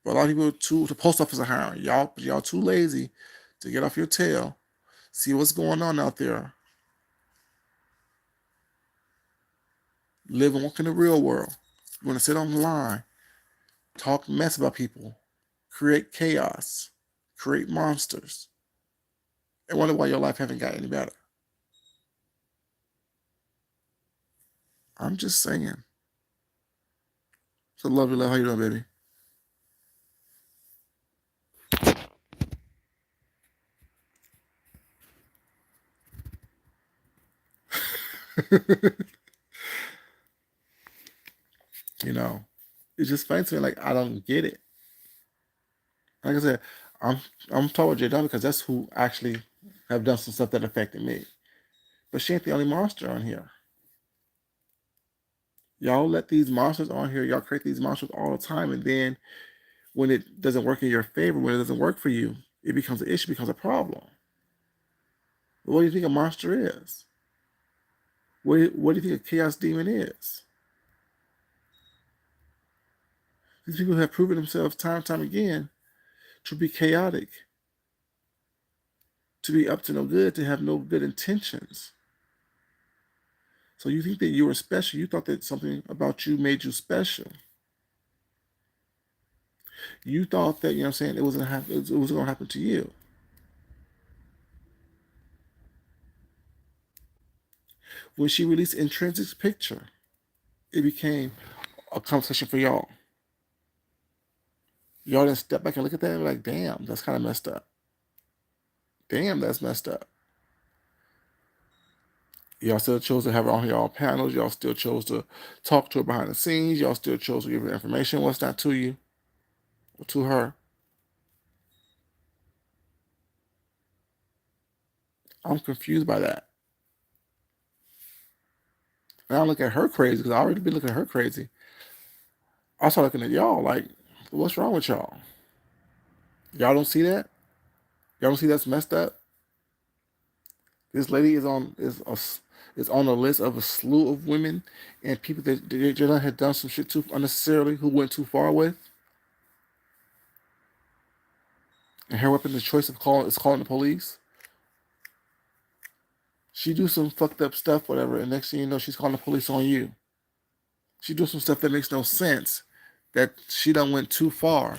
But a lot of people too, the post office are hiring. Y'all too lazy to get off your tail, see what's going on out there, live and work in the real world. You want to sit on the line, talk mess about people, create chaos, create monsters, and wonder why your life haven't got any better. I'm just saying. So lovely love. How you doing, baby? You know, it's just funny to me. Like I don't get it. Like I said, I'm I'm talking with J W because that's who actually have done some stuff that affected me. But she ain't the only monster on here. Y'all let these monsters on here. Y'all create these monsters all the time, and then when it doesn't work in your favor, when it doesn't work for you, it becomes an issue, becomes a problem. What do you think a monster is? What do you think a chaos demon is? These people have proven themselves time and time again to be chaotic, to be up to no good, to have no good intentions. So you think that you were special. You thought that something about you made you special. You thought that, you know what I'm saying, it was gonna happen to you. When she released Intrinsic's picture, it became a conversation for y'all. Y'all didn't step back and look at that and be like, damn, that's kind of messed up. Damn, that's messed up. Y'all still chose to have her on y'all panels. Y'all still chose to talk to her behind the scenes. Y'all still chose to give her information. What's not to you or to her? I'm confused by that. And I look at her crazy because I already been looking at her crazy. I start looking at y'all like, what's wrong with y'all? Y'all don't see that? Y'all don't see that's messed up? This lady is on the list of a slew of women and people that Jada had done some shit too unnecessarily, who went too far with, and her weapon, the choice of calling the police. She do some fucked up stuff, whatever, and next thing you know, she's calling the police on you. She do some stuff that makes no sense, that she done went too far.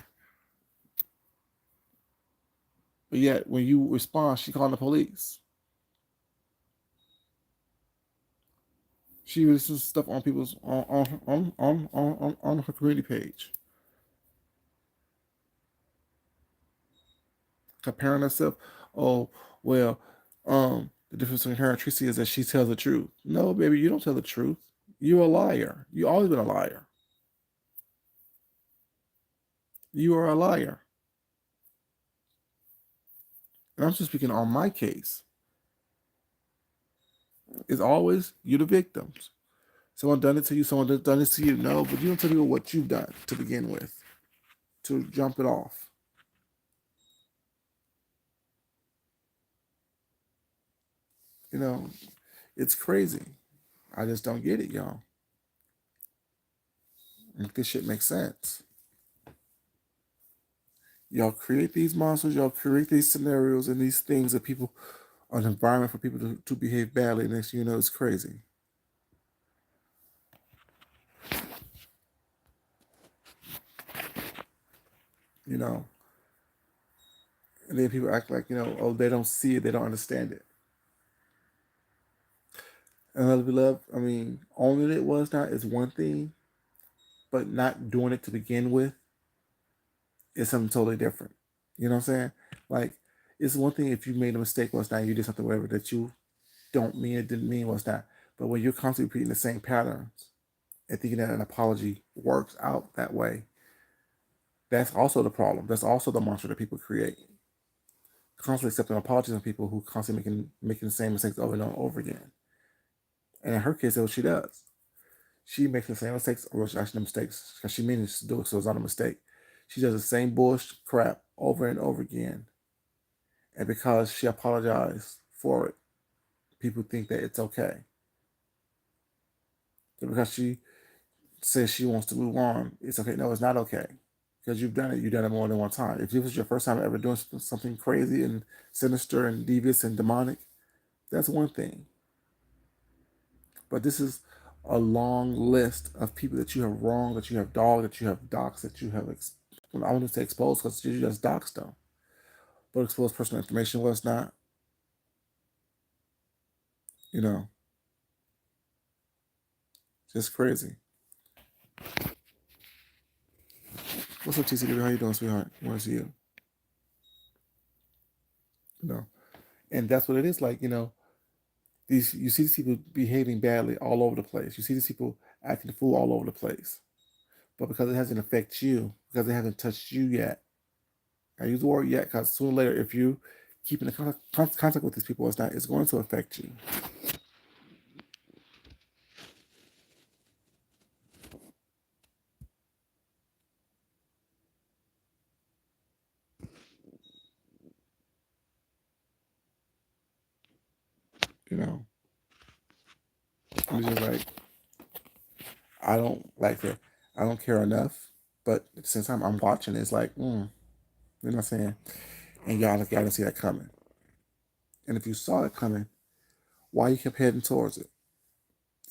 But yet, when you respond, she calling the police. She releases stuff on people's on her community page, comparing herself. Oh well, the difference between her and Tracy is that she tells the truth. No, baby, you don't tell the truth. You're a liar. You always been a liar. You are a liar. And I'm just speaking on my case. It's always you the victims. Someone done it to you. Someone done it to you. No, but you don't tell people what you've done to begin with to jump it off. You know, it's crazy. I just don't get it, y'all. Make this shit make sense. Y'all create these monsters, y'all create these scenarios and these things that people, an environment for people to behave badly. Next thing you know, it's crazy. You know, and then people act like, oh, they don't see it, they don't understand it. And love, love, I mean, owning it was not is one thing, but not doing it to begin with is something totally different. You know what I'm saying? Like, it's one thing if you made a mistake once now, you did something whatever that you don't mean it, didn't mean what's not. But when you're constantly repeating the same patterns and thinking that an apology works out that way, that's also the problem. That's also the monster that people create. Constantly accepting apologies from people who constantly making the same mistakes over and over again. And in her case, that's what she does. She makes the same mistakes, or actually the mistakes, because she means to do it, so it's not a mistake. She does the same bullshit crap over and over again. And because she apologized for it, people think that it's okay. So because she says she wants to move on, it's okay. No, it's not okay. Because you've done it. You've done it more than one time. If this was your first time ever doing something crazy and sinister and devious and demonic, that's one thing. But this is a long list of people that you have wronged, that you have dogged, that you have doxed, that you have, well, I wouldn't say exposed because you just doxed them, but exposed personal information was not, you know, just crazy. What's up, TCW? How you doing, sweetheart? Want to see you? You know, and that's what it is like. These you see these people behaving badly all over the place. You see these people acting the fool all over the place. But because it hasn't affected you, because it hasn't touched you yet, I use the word yet because sooner or later, if you keep in contact with these people, it's going to affect you. You know, I'm just like I don't like that. I don't care enough. But at the same time, I'm watching. It's like, you know what I'm saying? And y'all didn't see that coming. And if you saw it coming, why you kept heading towards it?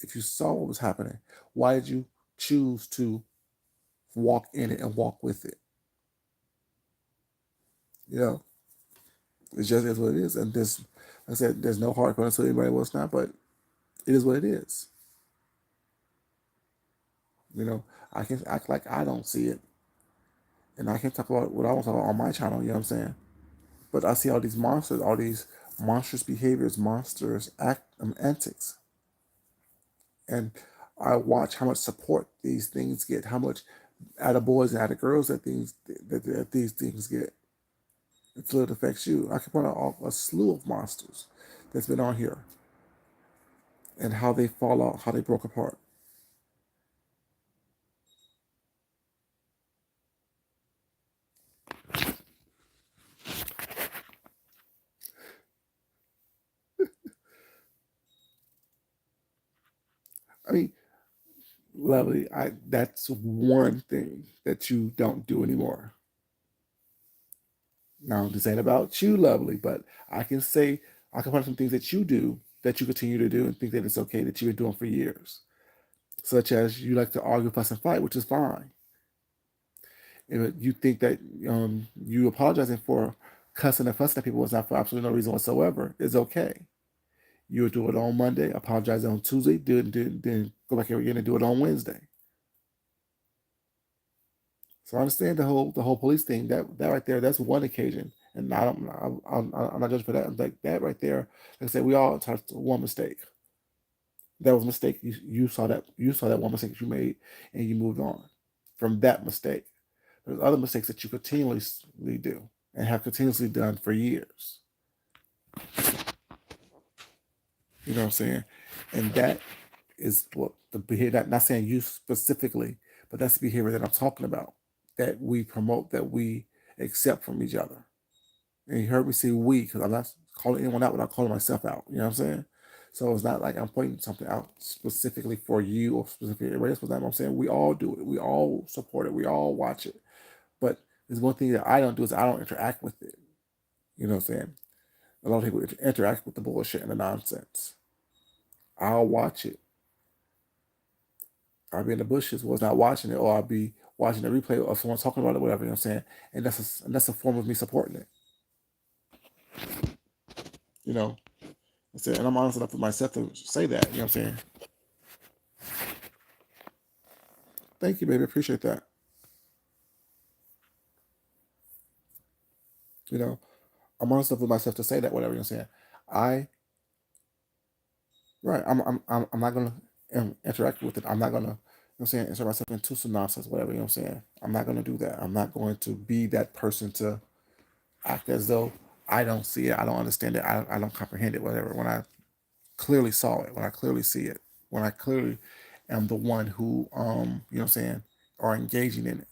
If you saw what was happening, why did you choose to walk in it and walk with it? You know, it just is what it is. And this, like I said, there's no hard feelings to anybody what's not, but it is what it is. You know, I can act like I don't see it, and I can talk about what I want to talk about on my channel. You know what I'm saying? But I see all these monsters, all these monstrous behaviors, monsters antics, and I watch how much support these things get, how much out of boys and out of girls that these things get. Until it affects you. I can point out a slew of monsters that's been on here and how they fall out, how they broke apart. I mean, Lovely, that's one thing that you don't do anymore. Now, this ain't about you, Lovely, but I can point some things that you do that you continue to do and think that it's okay that you've been doing for years. Such as you like to argue, fuss, and fight, which is fine. If you think that you apologizing for cussing and fussing at people was not for absolutely no reason whatsoever, is okay. You would do it on Monday, apologize on Tuesday, then go back here again and do it on Wednesday. So I understand the whole police thing. That right there, that's one occasion, and I'm not judging for that. Like that right there, like I said, we all touched one mistake. That was a mistake. You saw that one mistake that you made, and you moved on from that mistake. There's other mistakes that you continuously do and have continuously done for years. You know what I'm saying? And that is what the behavior, not saying you specifically, but that's the behavior that I'm talking about, that we promote, that we accept from each other. And you heard me say we, because I'm not calling anyone out without calling myself out. You know what I'm saying? So it's not like I'm pointing something out specifically for you or specifically everybody else. But I'm saying we all do it. We all support it. We all watch it. But there's one thing that I don't do is I don't interact with it. You know what I'm saying? A lot of people interact with the bullshit and the nonsense. I'll watch it. I'll be in the bushes, was not watching it, or I'll be watching the replay of someone talking about it, whatever, you know what I'm saying? And that's a form of me supporting it, you know. And I'm honest enough with myself to say that, you know what I'm saying? Thank you, baby. Appreciate that. You know, I'm honest enough with myself to say that, whatever, you know what I'm saying? I right, I'm not gonna interact with it. I'm not gonna, you know what I'm saying, insert myself into some nonsense, whatever, you know what I'm saying? I'm not gonna do that. I'm not going to be that person to act as though I don't see it, I don't understand it, I don't comprehend it, whatever. When I clearly saw it, when I clearly see it, when I clearly am the one who, you know what I'm saying, are engaging in it.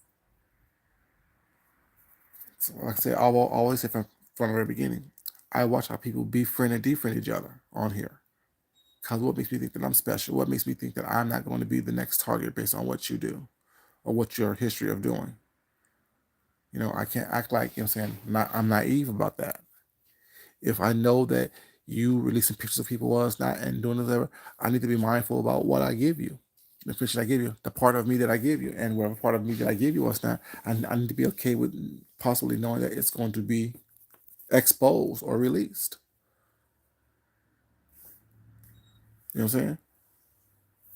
So like I said, I will always say from the very beginning, I watch how people befriend and defriend each other on here. Because what makes me think that I'm special? What makes me think that I'm not going to be the next target based on what you do or what your history of doing? I can't act like, I'm saying, I'm naive about that. If I know that you releasing pictures of people was not and doing whatever, I need to be mindful about what I give you, the information I give you, the part of me that I give you, and whatever part of me that I give you was not, I need to be okay with possibly knowing that it's going to be exposed or released. You know what I'm saying?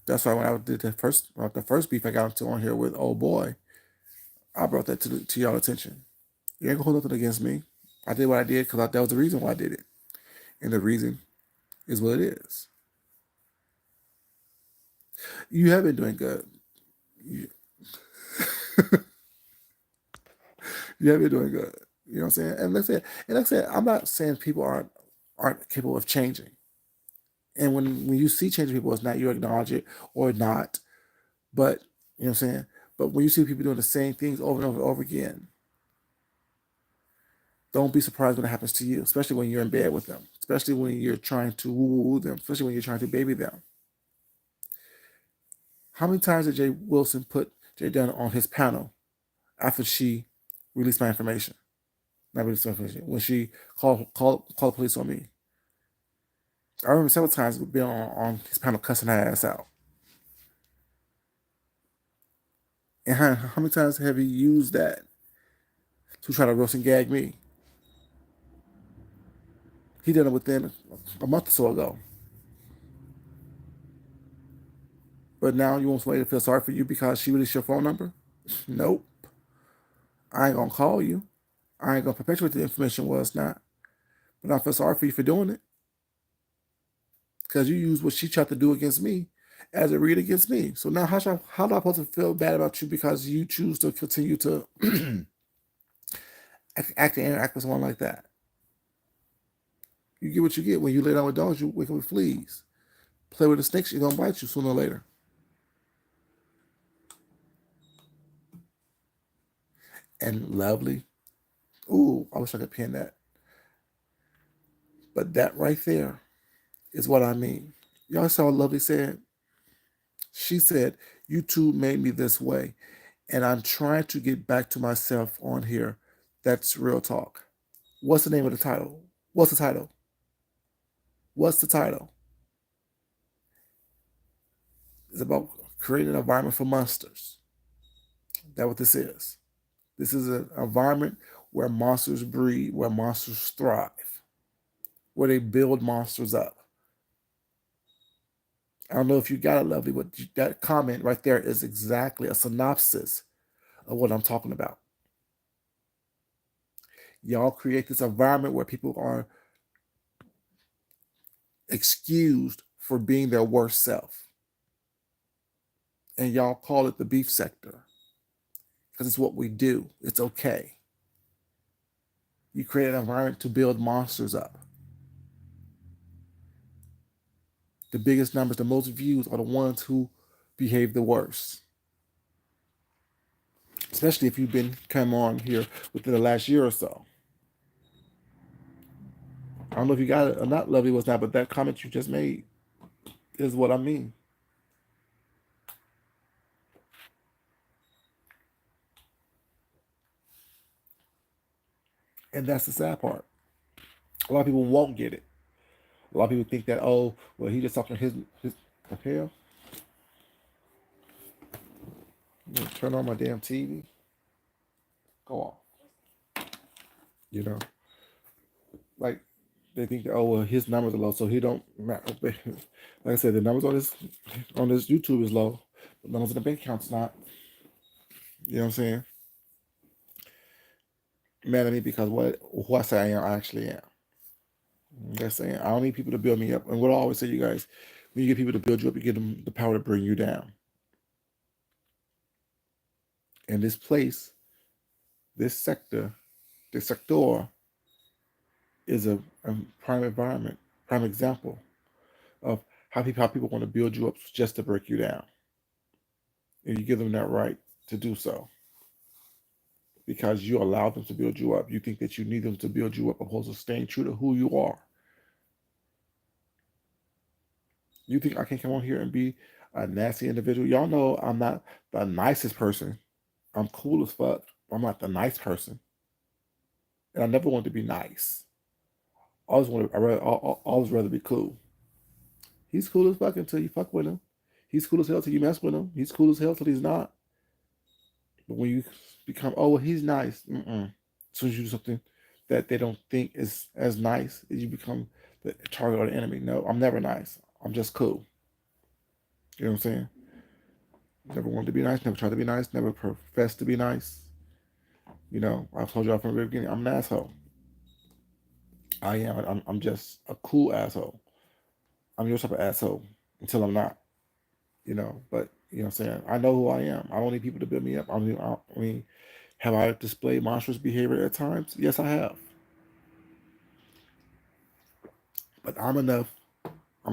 That's why when I did the first beef I got into on here with old boy, I brought that to y'all attention. You ain't gonna hold nothing against me. I did what I did because that was the reason why I did it, and the reason is what it is. You have been doing good. You, you have been doing good. You know what I'm saying? And like I said, I'm not saying people aren't capable of changing. And when you see changing people, it's not you acknowledge it or not. But you know what I'm saying? But when you see people doing the same things over and over and over again, don't be surprised when it happens to you, especially when you're in bed with them, especially when you're trying to woo them, especially when you're trying to baby them. How many times did Jay Wilson put Jay Dunn on his panel after she released my information? Not released my information. When she called the police on me. I remember several times being on his panel cussing her ass out. And how many times have you used that to try to roast and gag me? He did it within a month or so ago. But now you want somebody to feel sorry for you because she released your phone number? Nope. I ain't gonna call you. I ain't gonna perpetuate the information was not. But I feel sorry for you for doing it. Because you used what she tried to do against me as a read against me. So now how do I supposed to feel bad about you because you choose to continue to act and interact with someone like that? You get what you get. When you lay down with dogs, you wake up with fleas. Play with the snakes, you're gonna bite you sooner or later. And lovely. Ooh, I wish I could pin that. But that right there is what I mean. Y'all saw what Lovely said? She said, YouTube made me this way. And I'm trying to get back to myself on here. That's real talk. What's the name of the title? What's the title? What's the title? It's about creating an environment for monsters. That's what this is. This is an environment where monsters breed, where monsters thrive, where they build monsters up. I don't know if you got it, Lovely, but that comment right there is exactly a synopsis of what I'm talking about. Y'all create this environment where people are excused for being their worst self. And y'all call it the beef sector because it's what we do. It's okay. You create an environment to build monsters up. The biggest numbers, the most views are the ones who behave the worst. Especially if you've been come on here within the last year or so. I don't know if you got it or not, Lovely, was not, but that comment you just made is what I mean. And that's the sad part. A lot of people won't get it. A lot of people think that, oh, well, he just talking his hell. Turn on my damn TV. Go off. You know, like they think that, oh well, his numbers are low, so he don't matter. Like I said, the numbers on this YouTube is low. The numbers in the bank account's not. You know what I'm saying? Mad at me because what I say I am, I actually am. That's saying I don't need people to build me up. And what I always say, you guys, when you get people to build you up, you give them the power to bring you down. And this place, this sector, this sector is a prime environment, prime example of how people want to build you up just to break you down. And you give them that right to do so. because you allow them to build you up. You think that you need them to build you up opposed to staying true to who you are. You think I can come on here and be a nasty individual? Y'all know I'm not the nicest person. I'm cool as fuck. I'm not the nice person. And I never wanted to be nice. I always wanted, I always rather be cool. He's cool as fuck until you fuck with him. He's cool as hell till you mess with him. He's cool as hell till he's not. But when you become, oh, well, he's nice. Mm-mm. As soon as you do something that they don't think is as nice, you become the target or the enemy. No, I'm never nice. I'm just cool. You know what I'm saying? Never wanted to be nice. Never tried to be nice. Never professed to be nice. You know, I've told y'all from the very beginning, I'm an asshole. I am. I'm just a cool asshole. I'm your type of asshole until I'm not. You know, but you know what I'm saying? I know who I am. I don't need people to build me up. I mean, have I displayed monstrous behavior at times? Yes, I have. But I'm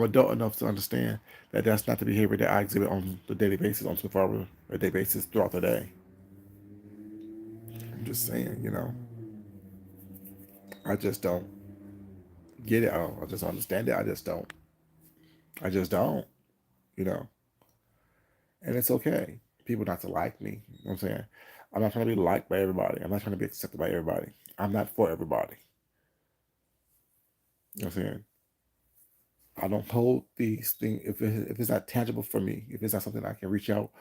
adult enough to understand that that's not the behavior that I exhibit on the daily basis, on 24-hour a day basis throughout the day. I'm just saying, you know, I just don't get it. I just understand it. I just don't. I just don't, you know, and it's okay. People not to like me. You know what I'm saying? I'm not trying to be liked by everybody. I'm not trying to be accepted by everybody. I'm not for everybody. You know what I'm saying? I don't hold these things if it's not tangible for me, if it's not something I can reach out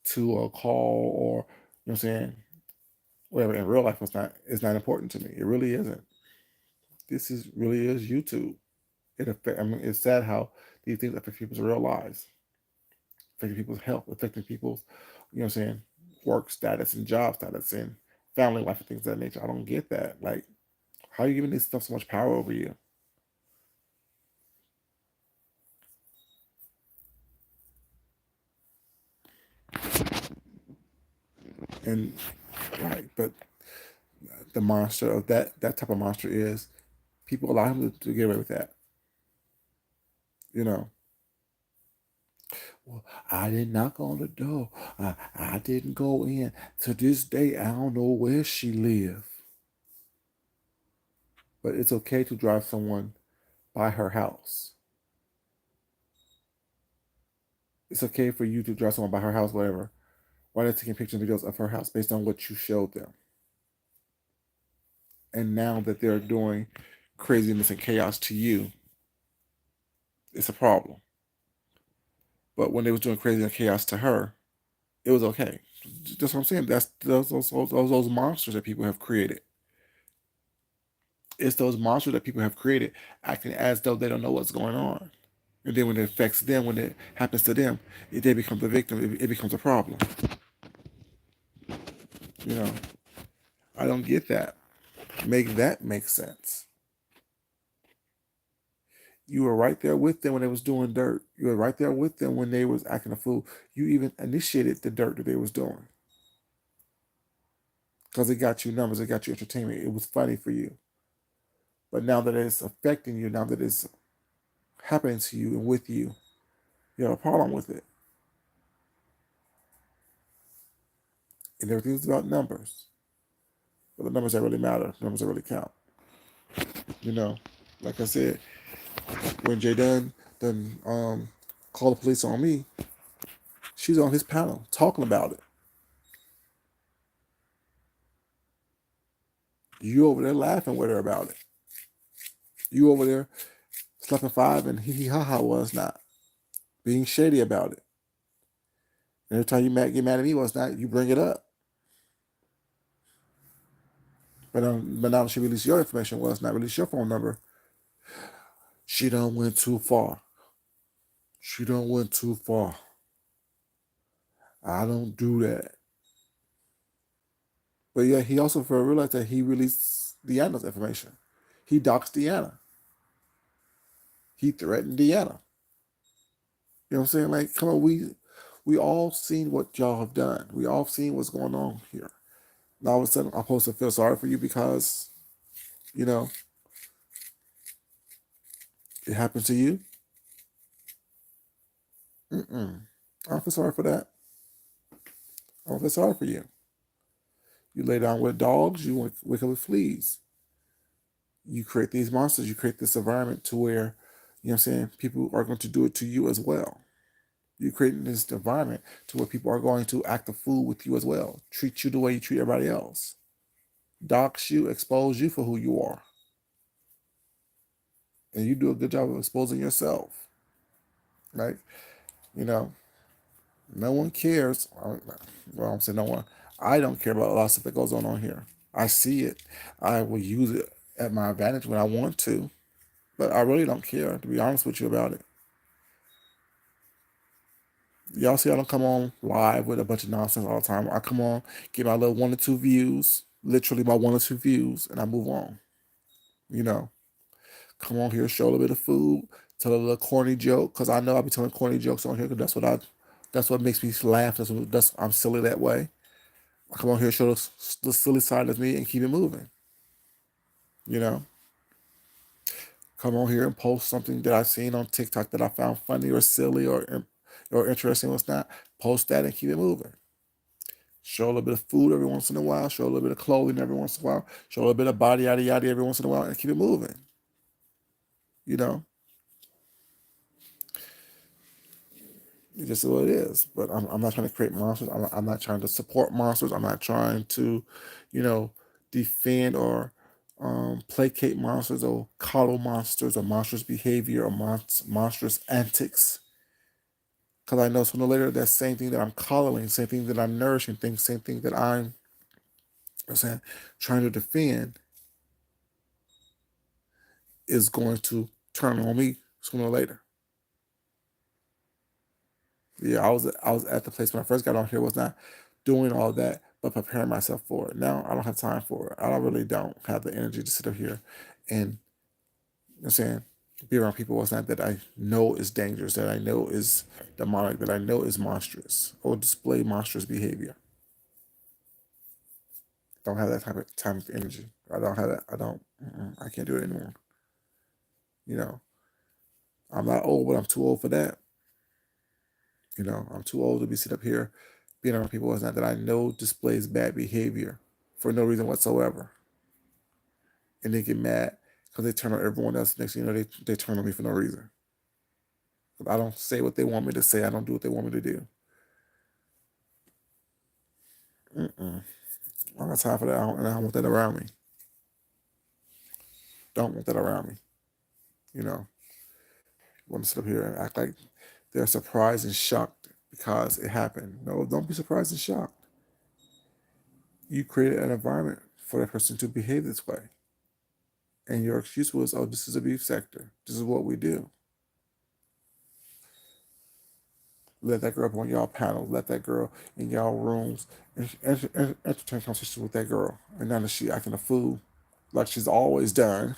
to or call or you know what I'm saying, whatever in real life it's not important to me. It really isn't. This is really is YouTube. I mean it's sad how these things affect people's real lives, affecting people's health, affecting people's, you know what I'm saying, work status and job status and family life and things of that nature. I don't get that. Like, how are you giving this stuff so much power over you? And right, but the monster of that type of monster is people allow him to get away with that. You know, well, I didn't knock on the door. I didn't go in. To this day, I don't know where she live. But it's okay to drive someone by her house. It's okay for you to drive someone by her house, whatever. Why they're taking pictures and videos of her house based on what you showed them. And now that they're doing craziness and chaos to you, it's a problem. But when they was doing crazy and chaos to her, it was okay. That's what I'm saying. That's those monsters that people have created. It's those monsters that people have created, acting as though they don't know what's going on. And then when it affects them, when it happens to them, they become the victim. It becomes a problem. You know, I don't get that. Make that make sense. You were right there with them when they was doing dirt. You were right there with them when they was acting a fool. You even initiated the dirt that they was doing because it got you numbers, it got you entertainment. It was funny for you. But now that it's affecting you, now that it's happening to you and with you, you have a problem with it. And everything's about numbers. But the numbers that really matter, the numbers that really count. You know, like I said, when Jay done called the police on me, she's on his panel talking about it. You over there laughing with her about it. You over there slapping five and hee hee ha ha was not. Being shady about it. And every time get mad at me was not, you bring it up. But now she released your information was not release your phone number. She done went too far. She done went too far. I don't do that. But yeah, he also realized that he released Deanna's information. He doxed Deanna. He threatened Deanna. You know what I'm saying? Like, come on, we all seen what y'all have done. We all seen what's going on here. Now all of a sudden I'm supposed to feel sorry for you because, you know, it happened to you. Mm-mm. I don't feel sorry for that. I don't feel sorry for you. You lay down with dogs, you wake up with fleas. You create these monsters, you create this environment to where, you know what I'm saying, people are going to do it to you as well. You're creating this environment to where people are going to act a fool with you as well, treat you the way you treat everybody else, dox you, expose you for who you are. And you do a good job of exposing yourself. Right? You know, no one cares. Well, I'm saying no one. I don't care about a lot of stuff that goes on here. I see it. I will use it at my advantage when I want to, but I really don't care, to be honest with you about it. Y'all see I don't come on live with a bunch of nonsense all the time. I come on, get my little 1 or 2 views, literally my 1 or 2 views, and I move on. You know, come on here, show a little bit of food, tell a little corny joke, because I know I'll be telling corny jokes on here because that's what makes me laugh. I'm silly that way. I come on here, show the silly side of me, and keep it moving. You know, come on here and post something that I've seen on TikTok that I found funny or silly or interesting. What's not? Post that and keep it moving. Show a little bit of food every once in a while. Show a little bit of clothing every once in a while. Show a little bit of body yada yada every once in a while, and keep it moving. You know, it's just what it is. But I'm not trying to create monsters. I'm not trying to support monsters. I'm not trying to, you know, defend or placate monsters or coddle monsters or monstrous behavior or monstrous antics. Because I know sooner or later that same thing that I'm coddling, same thing that I'm nourishing, same thing that I'm saying, trying to defend is going to turn on me sooner or later. Yeah, I was at the place when I first got on here, was not doing all that, but preparing myself for it. Now I don't have time for it. I really don't have the energy to sit up here and, you know what I'm saying, be around people what's not that I know is dangerous, that I know is demonic, that I know is monstrous, or display monstrous behavior. Don't have that time of energy. I don't have that. I don't. I can't do it anymore. You know, I'm not old, but I'm too old for that. You know, I'm too old to be sit up here being around people that I know displays bad behavior for no reason whatsoever. And they get mad because they turn on everyone else. Next thing you know, they turn on me for no reason. I don't say what they want me to say. I don't do what they want me to do. Mm-mm. I don't got time for that. And I don't want that around me. Don't want that around me. You know, want to sit up here and act like they're surprised and shocked because it happened. No, don't be surprised and shocked. You created an environment for that person to behave this way. And your excuse was, oh, this is a beef sector. This is what we do. Let that girl up on y'all panels. Let that girl in y'all rooms entertain conversations with that girl. And now that she acting a fool like she's always done.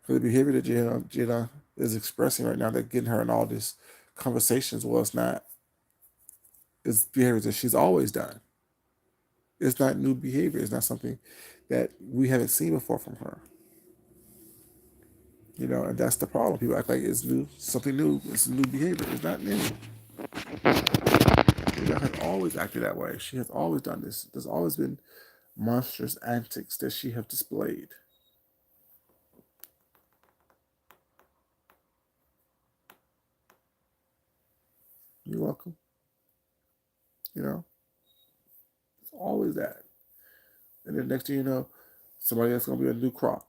For the behavior that Jada is expressing right now, that getting her in all these conversations was not, is behavior that she's always done. It's not new behavior. It's not something that we haven't seen before from her. You know, and that's the problem. People act like it's new, something new. It's a new behavior. It's not new. Jada has always acted that way. She has always done this. There's always been monstrous antics that she have displayed. You're welcome. You know, it's always that. And then next thing you know, somebody else gonna be a new crop.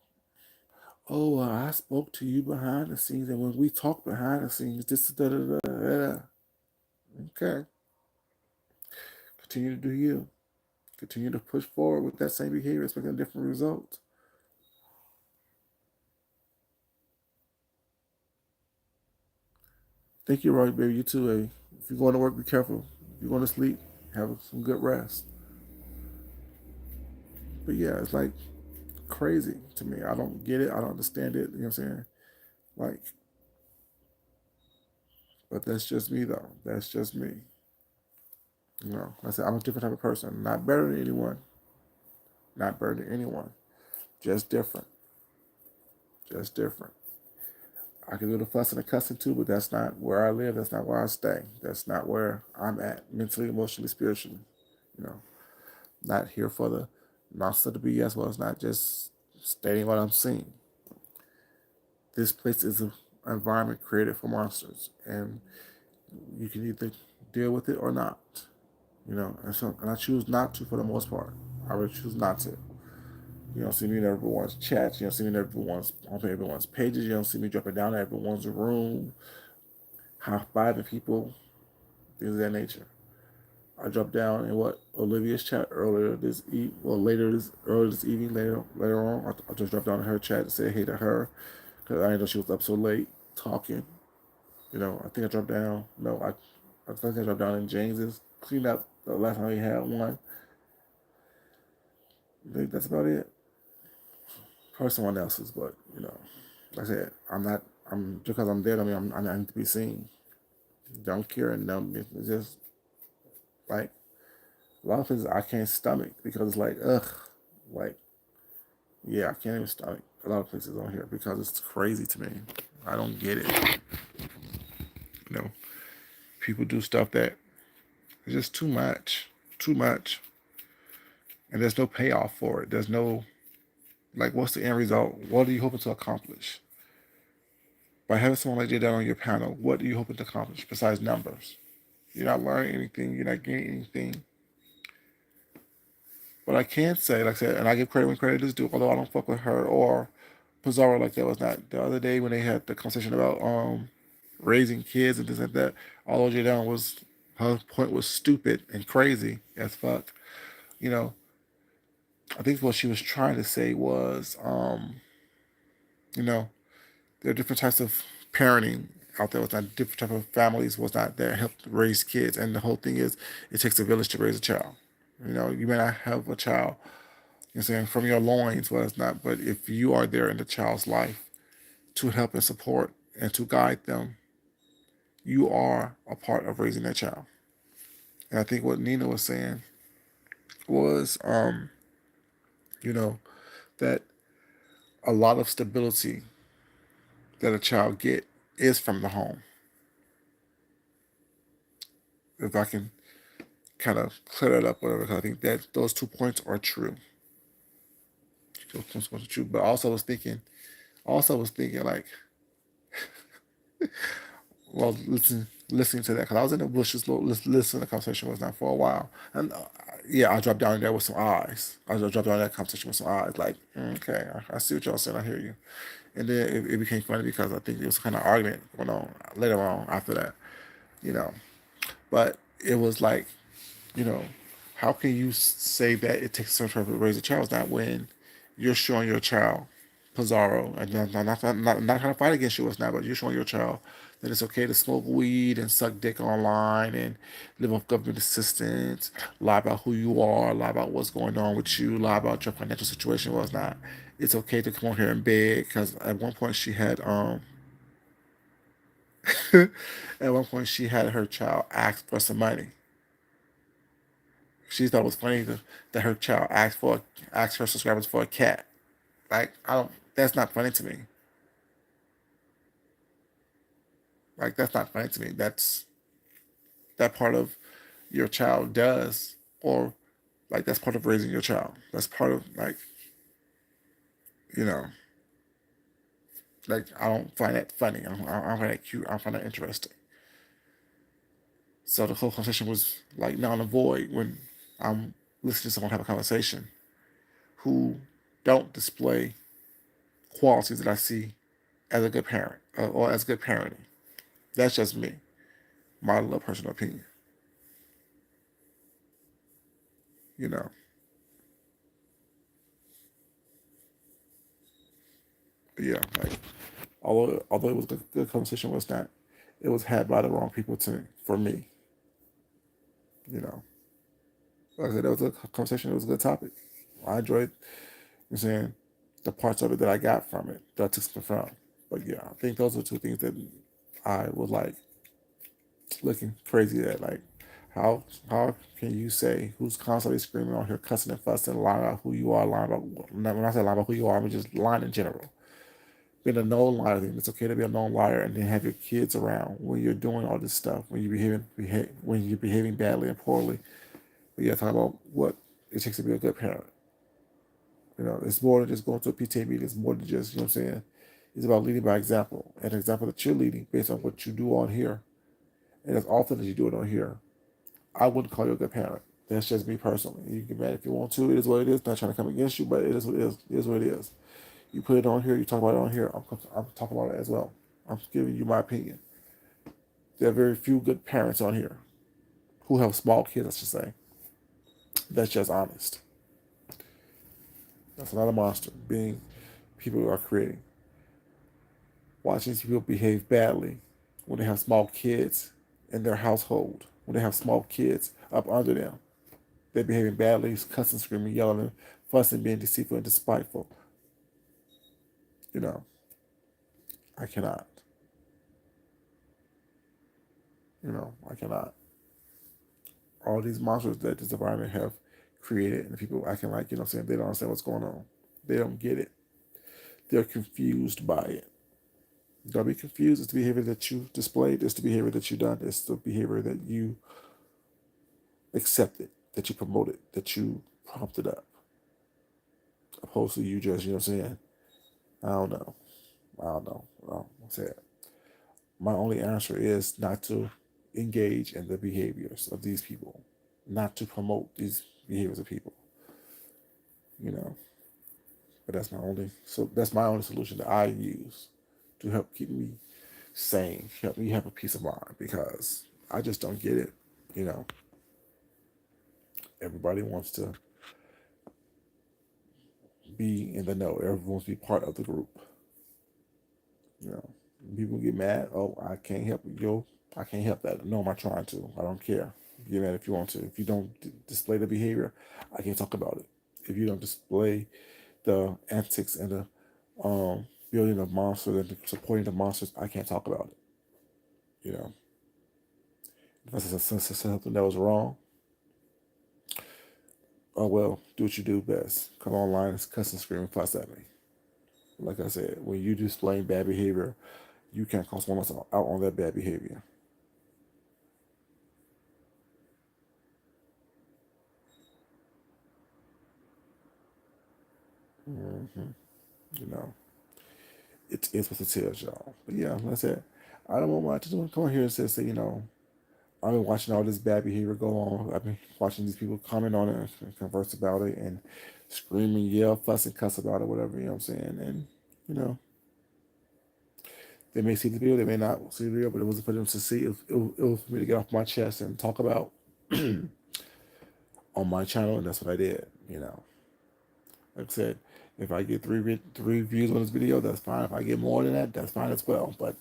Oh, I spoke to you behind the scenes, and when we talk behind the scenes, this da da da da. Da. Okay, continue to do you. Continue to push forward with that same behavior, expecting a different result. Thank you, Roy, baby. You too. Hey, if you're going to work, be careful. If you're going to sleep, have some good rest. But yeah, it's like crazy to me. I don't get it. I don't understand it. You know what I'm saying? Like, but that's just me, though. That's just me. You know, like I said, I'm a different type of person. Not better than anyone. Not better than anyone. Just different. Just different. I can do the fussing and cussing too, but that's not where I live. That's not where I stay. That's not where I'm at mentally, emotionally, spiritually. You know, not here for the nonsense of the BS. Well, it's not just stating what I'm seeing. This place is an environment created for monsters, and you can either deal with it or not. And I choose not to for the most part. I would choose not to. You don't see me in everyone's chats. You don't see me in everyone's pages. You don't see me dropping down in everyone's room, high-fiving people, things of that nature. I dropped down in what Olivia's chat earlier this evening. Later on, I just dropped down in her chat to say hey to her because I didn't know she was up so late talking. I think I dropped down. No, I think I dropped down in James's cleaned up the last time he had one. I think that's about it. Probably someone else's, but like I said, I'm not. I'm just because I'm dead. I mean, I need to be seen. Don't care and no, it's just like a lot of things I can't stomach because it's like ugh, like yeah, I can't even stomach a lot of places on here because it's crazy to me. I don't get it. You know, people do stuff that is just too much, and there's no payoff for it. There's no like, what's the end result? What are you hoping to accomplish by having someone like Jay down on your panel? What are you hoping to accomplish besides numbers? You're not learning anything. You're not gaining anything. But I can say, like I said, and I give credit when credit is due, although I don't fuck with her or Pizarro like that was not the other day when they had the conversation about raising kids and things like that. Although Jay Down was her point was stupid and crazy as fuck. You know, I think what she was trying to say was, you know, there are different types of parenting out there. Was not different type of families was not there help raise kids, and the whole thing is it takes a village to raise a child. You may not have a child, saying from your loins, but it's not. But if you are there in the child's life to help and support and to guide them, you are a part of raising that child. And I think what Nina was saying was, you know, that a lot of stability that a child get is from the home. If I can kind of clear that up, whatever, because I think that those 2 points are true. Those 2 points are true. But also was thinking like, well, listening to that because I was in the bushes listening to the conversation was not for a while, and yeah, I dropped down there with some eyes. I just dropped down that conversation with some eyes, like okay, I see what y'all saying, I hear you, and then it became funny because I think there was kind of argument going on later on after that, you know, but it was like, you know, how can you say that it takes a certain time to raise a child? It's not when you're showing your child Pizarro, and not trying to fight against you, it's not, but you're showing your child that it's okay to smoke weed and suck dick online and live off government assistance, lie about who you are, lie about what's going on with you, lie about your financial situation was not. It's okay to come on here and beg because at one point she had at one point she had her child ask for some money. She thought it was funny that her child asked her subscribers for a cat. Like I don't. That's not funny to me. Like that's not funny to me. That part of your child does, or like that's part of raising your child. That's part of like you know, like I don't find that funny. I don't find that cute. I don't find that interesting. So the whole conversation was like null and void when I'm listening to someone have a conversation who don't display qualities that I see as a good parent or as good parenting. That's just me, my little personal opinion. You know, yeah. Like although it was a good conversation, was not. It was had by the wrong people to for me. You know, like I said, that was a conversation. It was a good topic. I enjoyed. Saying the parts of it that I got from it that I took something from. But yeah, I think those are two things that I was like looking crazy at. Like, how can you say who's constantly screaming on here, cussing and fussing, lying about who you are, lying about when I say lying about who you are, I mean just lying in general. Being a known liar, it's okay to be a known liar and then have your kids around when you're doing all this stuff, when you're behaving badly and poorly. But yeah, talk about what it takes to be a good parent. It's more than just going to a PTA meeting. It's more than just, what I'm saying? It's about leading by example. And an example that you're leading based on what you do on here. And as often as you do it on here, I wouldn't call you a good parent. That's just me personally. You can get mad if you want to. It is what it is. Not trying to come against you, but it is what it is. It is what it is. You put it on here. You talk about it on here. I'm talking about it as well. I'm giving you my opinion. There are very few good parents on here who have small kids, I should say. That's just honest. That's not a monster being people are creating. Watching these people behave badly when they have small kids in their household, when they have small kids up under them. They're behaving badly, cussing, screaming, yelling, fussing, being deceitful and despiteful. You know, I cannot. I cannot. All these monsters that this environment have created, and people acting like, saying they don't understand what's going on. They don't get it. They're confused by it. Don't be confused. It's the behavior that you displayed. It's the behavior that you done. It's the behavior that you accepted, that you promoted, that you prompted up. Opposed to you just, saying, I don't know. I don't know. Well, I'll say it. My only answer is not to engage in the behaviors of these people, not to promote these behaviors of people. You know, but that's my only solution that I use to help keep me sane, help me have a peace of mind, because I just don't get it. You know, everybody wants to be in the know. Everyone wants to be part of the group. You know, people get mad. Oh, I can't help you. I can't help that. No, I'm not trying to. I don't care. Get mad if you want to. If you don't display the behavior, I can't talk about it. If you don't display the antics and the building of monsters and supporting the monsters, I can't talk about it. You know, if I said something that was wrong, oh well, do what you do best. Come online and cuss and scream and fuss at me. Like I said, when you display bad behavior, you can't call someone else out on that bad behavior. hmm You know, it's what it tells y'all. But yeah, like I said, I don't want my to come on here and say, I've been watching all this bad behavior go on. I've been watching these people comment on it and converse about it and scream and yell, fuss and cuss about it, whatever, what I'm saying? And, you know, they may see the video, they may not see the video, but it wasn't for them to see. It was for me to get off my chest and talk about on my channel, and that's what I did, Like I said, if I get three views on this video, that's fine. If I get more than that, that's fine as well. But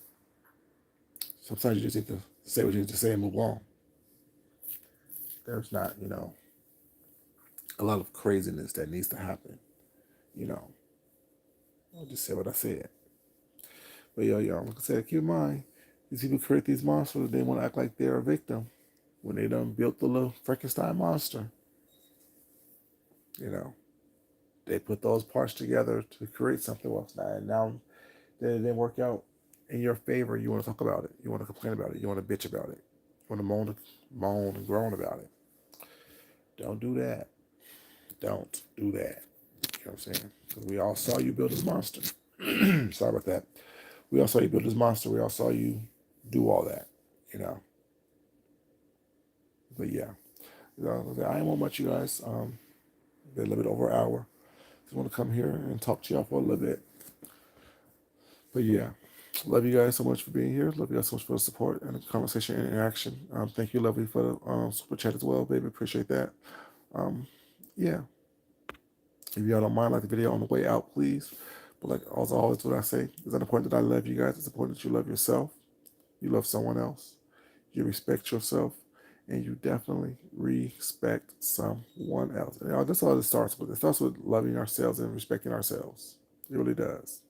sometimes you just need to say what you need to say and move on. There's not, a lot of craziness that needs to happen. You know, I'll just say what I said. But yo, like I said, keep in mind, these people create these monsters. They want to act like they're a victim when they done built the little Frankenstein monster. You know, they put those parts together to create something else. And now that it didn't work out in your favor, you want to talk about it. You want to complain about it. You want to bitch about it. You want to moan and groan about it. Don't do that. Don't do that. You know what I'm saying? Because we all saw you build this monster. Sorry about that. We all saw you build this monster. We all saw you do all that. You know. But yeah, I ain't want much, you guys. Been a little bit over an hour. Just want to come here and talk to y'all for a little bit. But yeah, love you guys so much for being here. Love you guys so much for the support and the conversation and interaction. Thank you, Lovely, for the super chat as well, baby. Appreciate that. Um, yeah. If y'all don't mind, like the video on the way out, please. But like as always, what I say is that important that I love you guys. It's important that you love yourself. You love someone else. You respect yourself. And you definitely respect someone else. And that's all it starts with. It starts with loving ourselves and respecting ourselves. It really does.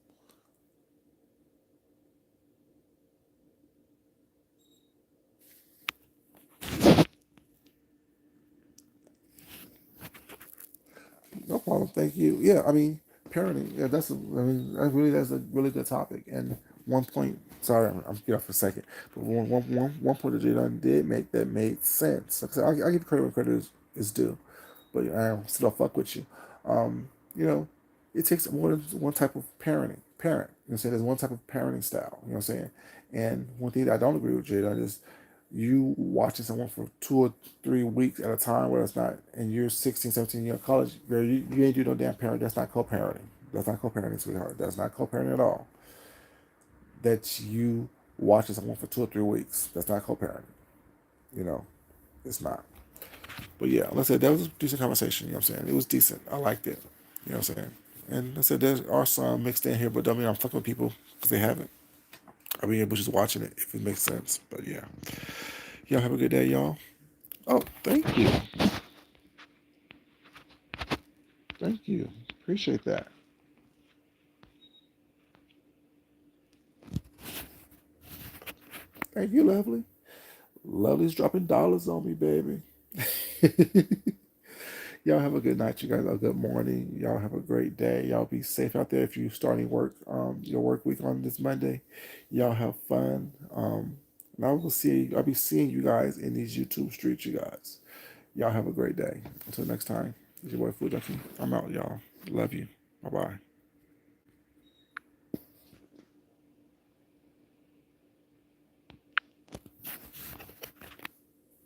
No problem. Thank you. Yeah, I mean, parenting. Yeah, that's a really good topic. And one point, sorry, I'm getting off for a second, but one point that Jadon did make that made sense. Like I said, I give credit where credit is due, but I still don't fuck with you. You know, it takes more than one type of parent. You know what I'm saying? There's one type of parenting style. You know what I'm saying? And one thing that I don't agree with, Jada, is you watching someone for 2 or 3 weeks at a time, where it's not, and you're 16, 17 years of college, girl, you ain't do no damn parent. That's not co-parenting. That's not co-parenting, sweetheart. That's not co-parenting at all. That you watching someone for 2 or 3 weeks. That's not co-parenting. You know, it's not. But yeah, like I said, that was a decent conversation. You know what I'm saying? It was decent. I liked it. You know what I'm saying? And like I said, there are some mixed in here, but don't mean I'm fucking with people because they haven't. I mean, able just watching it if it makes sense. But yeah, y'all have a good day, y'all. Oh, thank you, thank you, appreciate that. Thank you, lovely. Lovely's dropping dollars on me, baby. Y'all have a good night. You guys have a good morning. Y'all have a great day. Y'all be safe out there if you're starting work, your work week on this Monday. Y'all have fun. And I will see. I'll be seeing you guys in these YouTube streets. You guys. Y'all have a great day. Until next time. It's your boy Food Junkie. I'm out, y'all. Love you. Bye bye.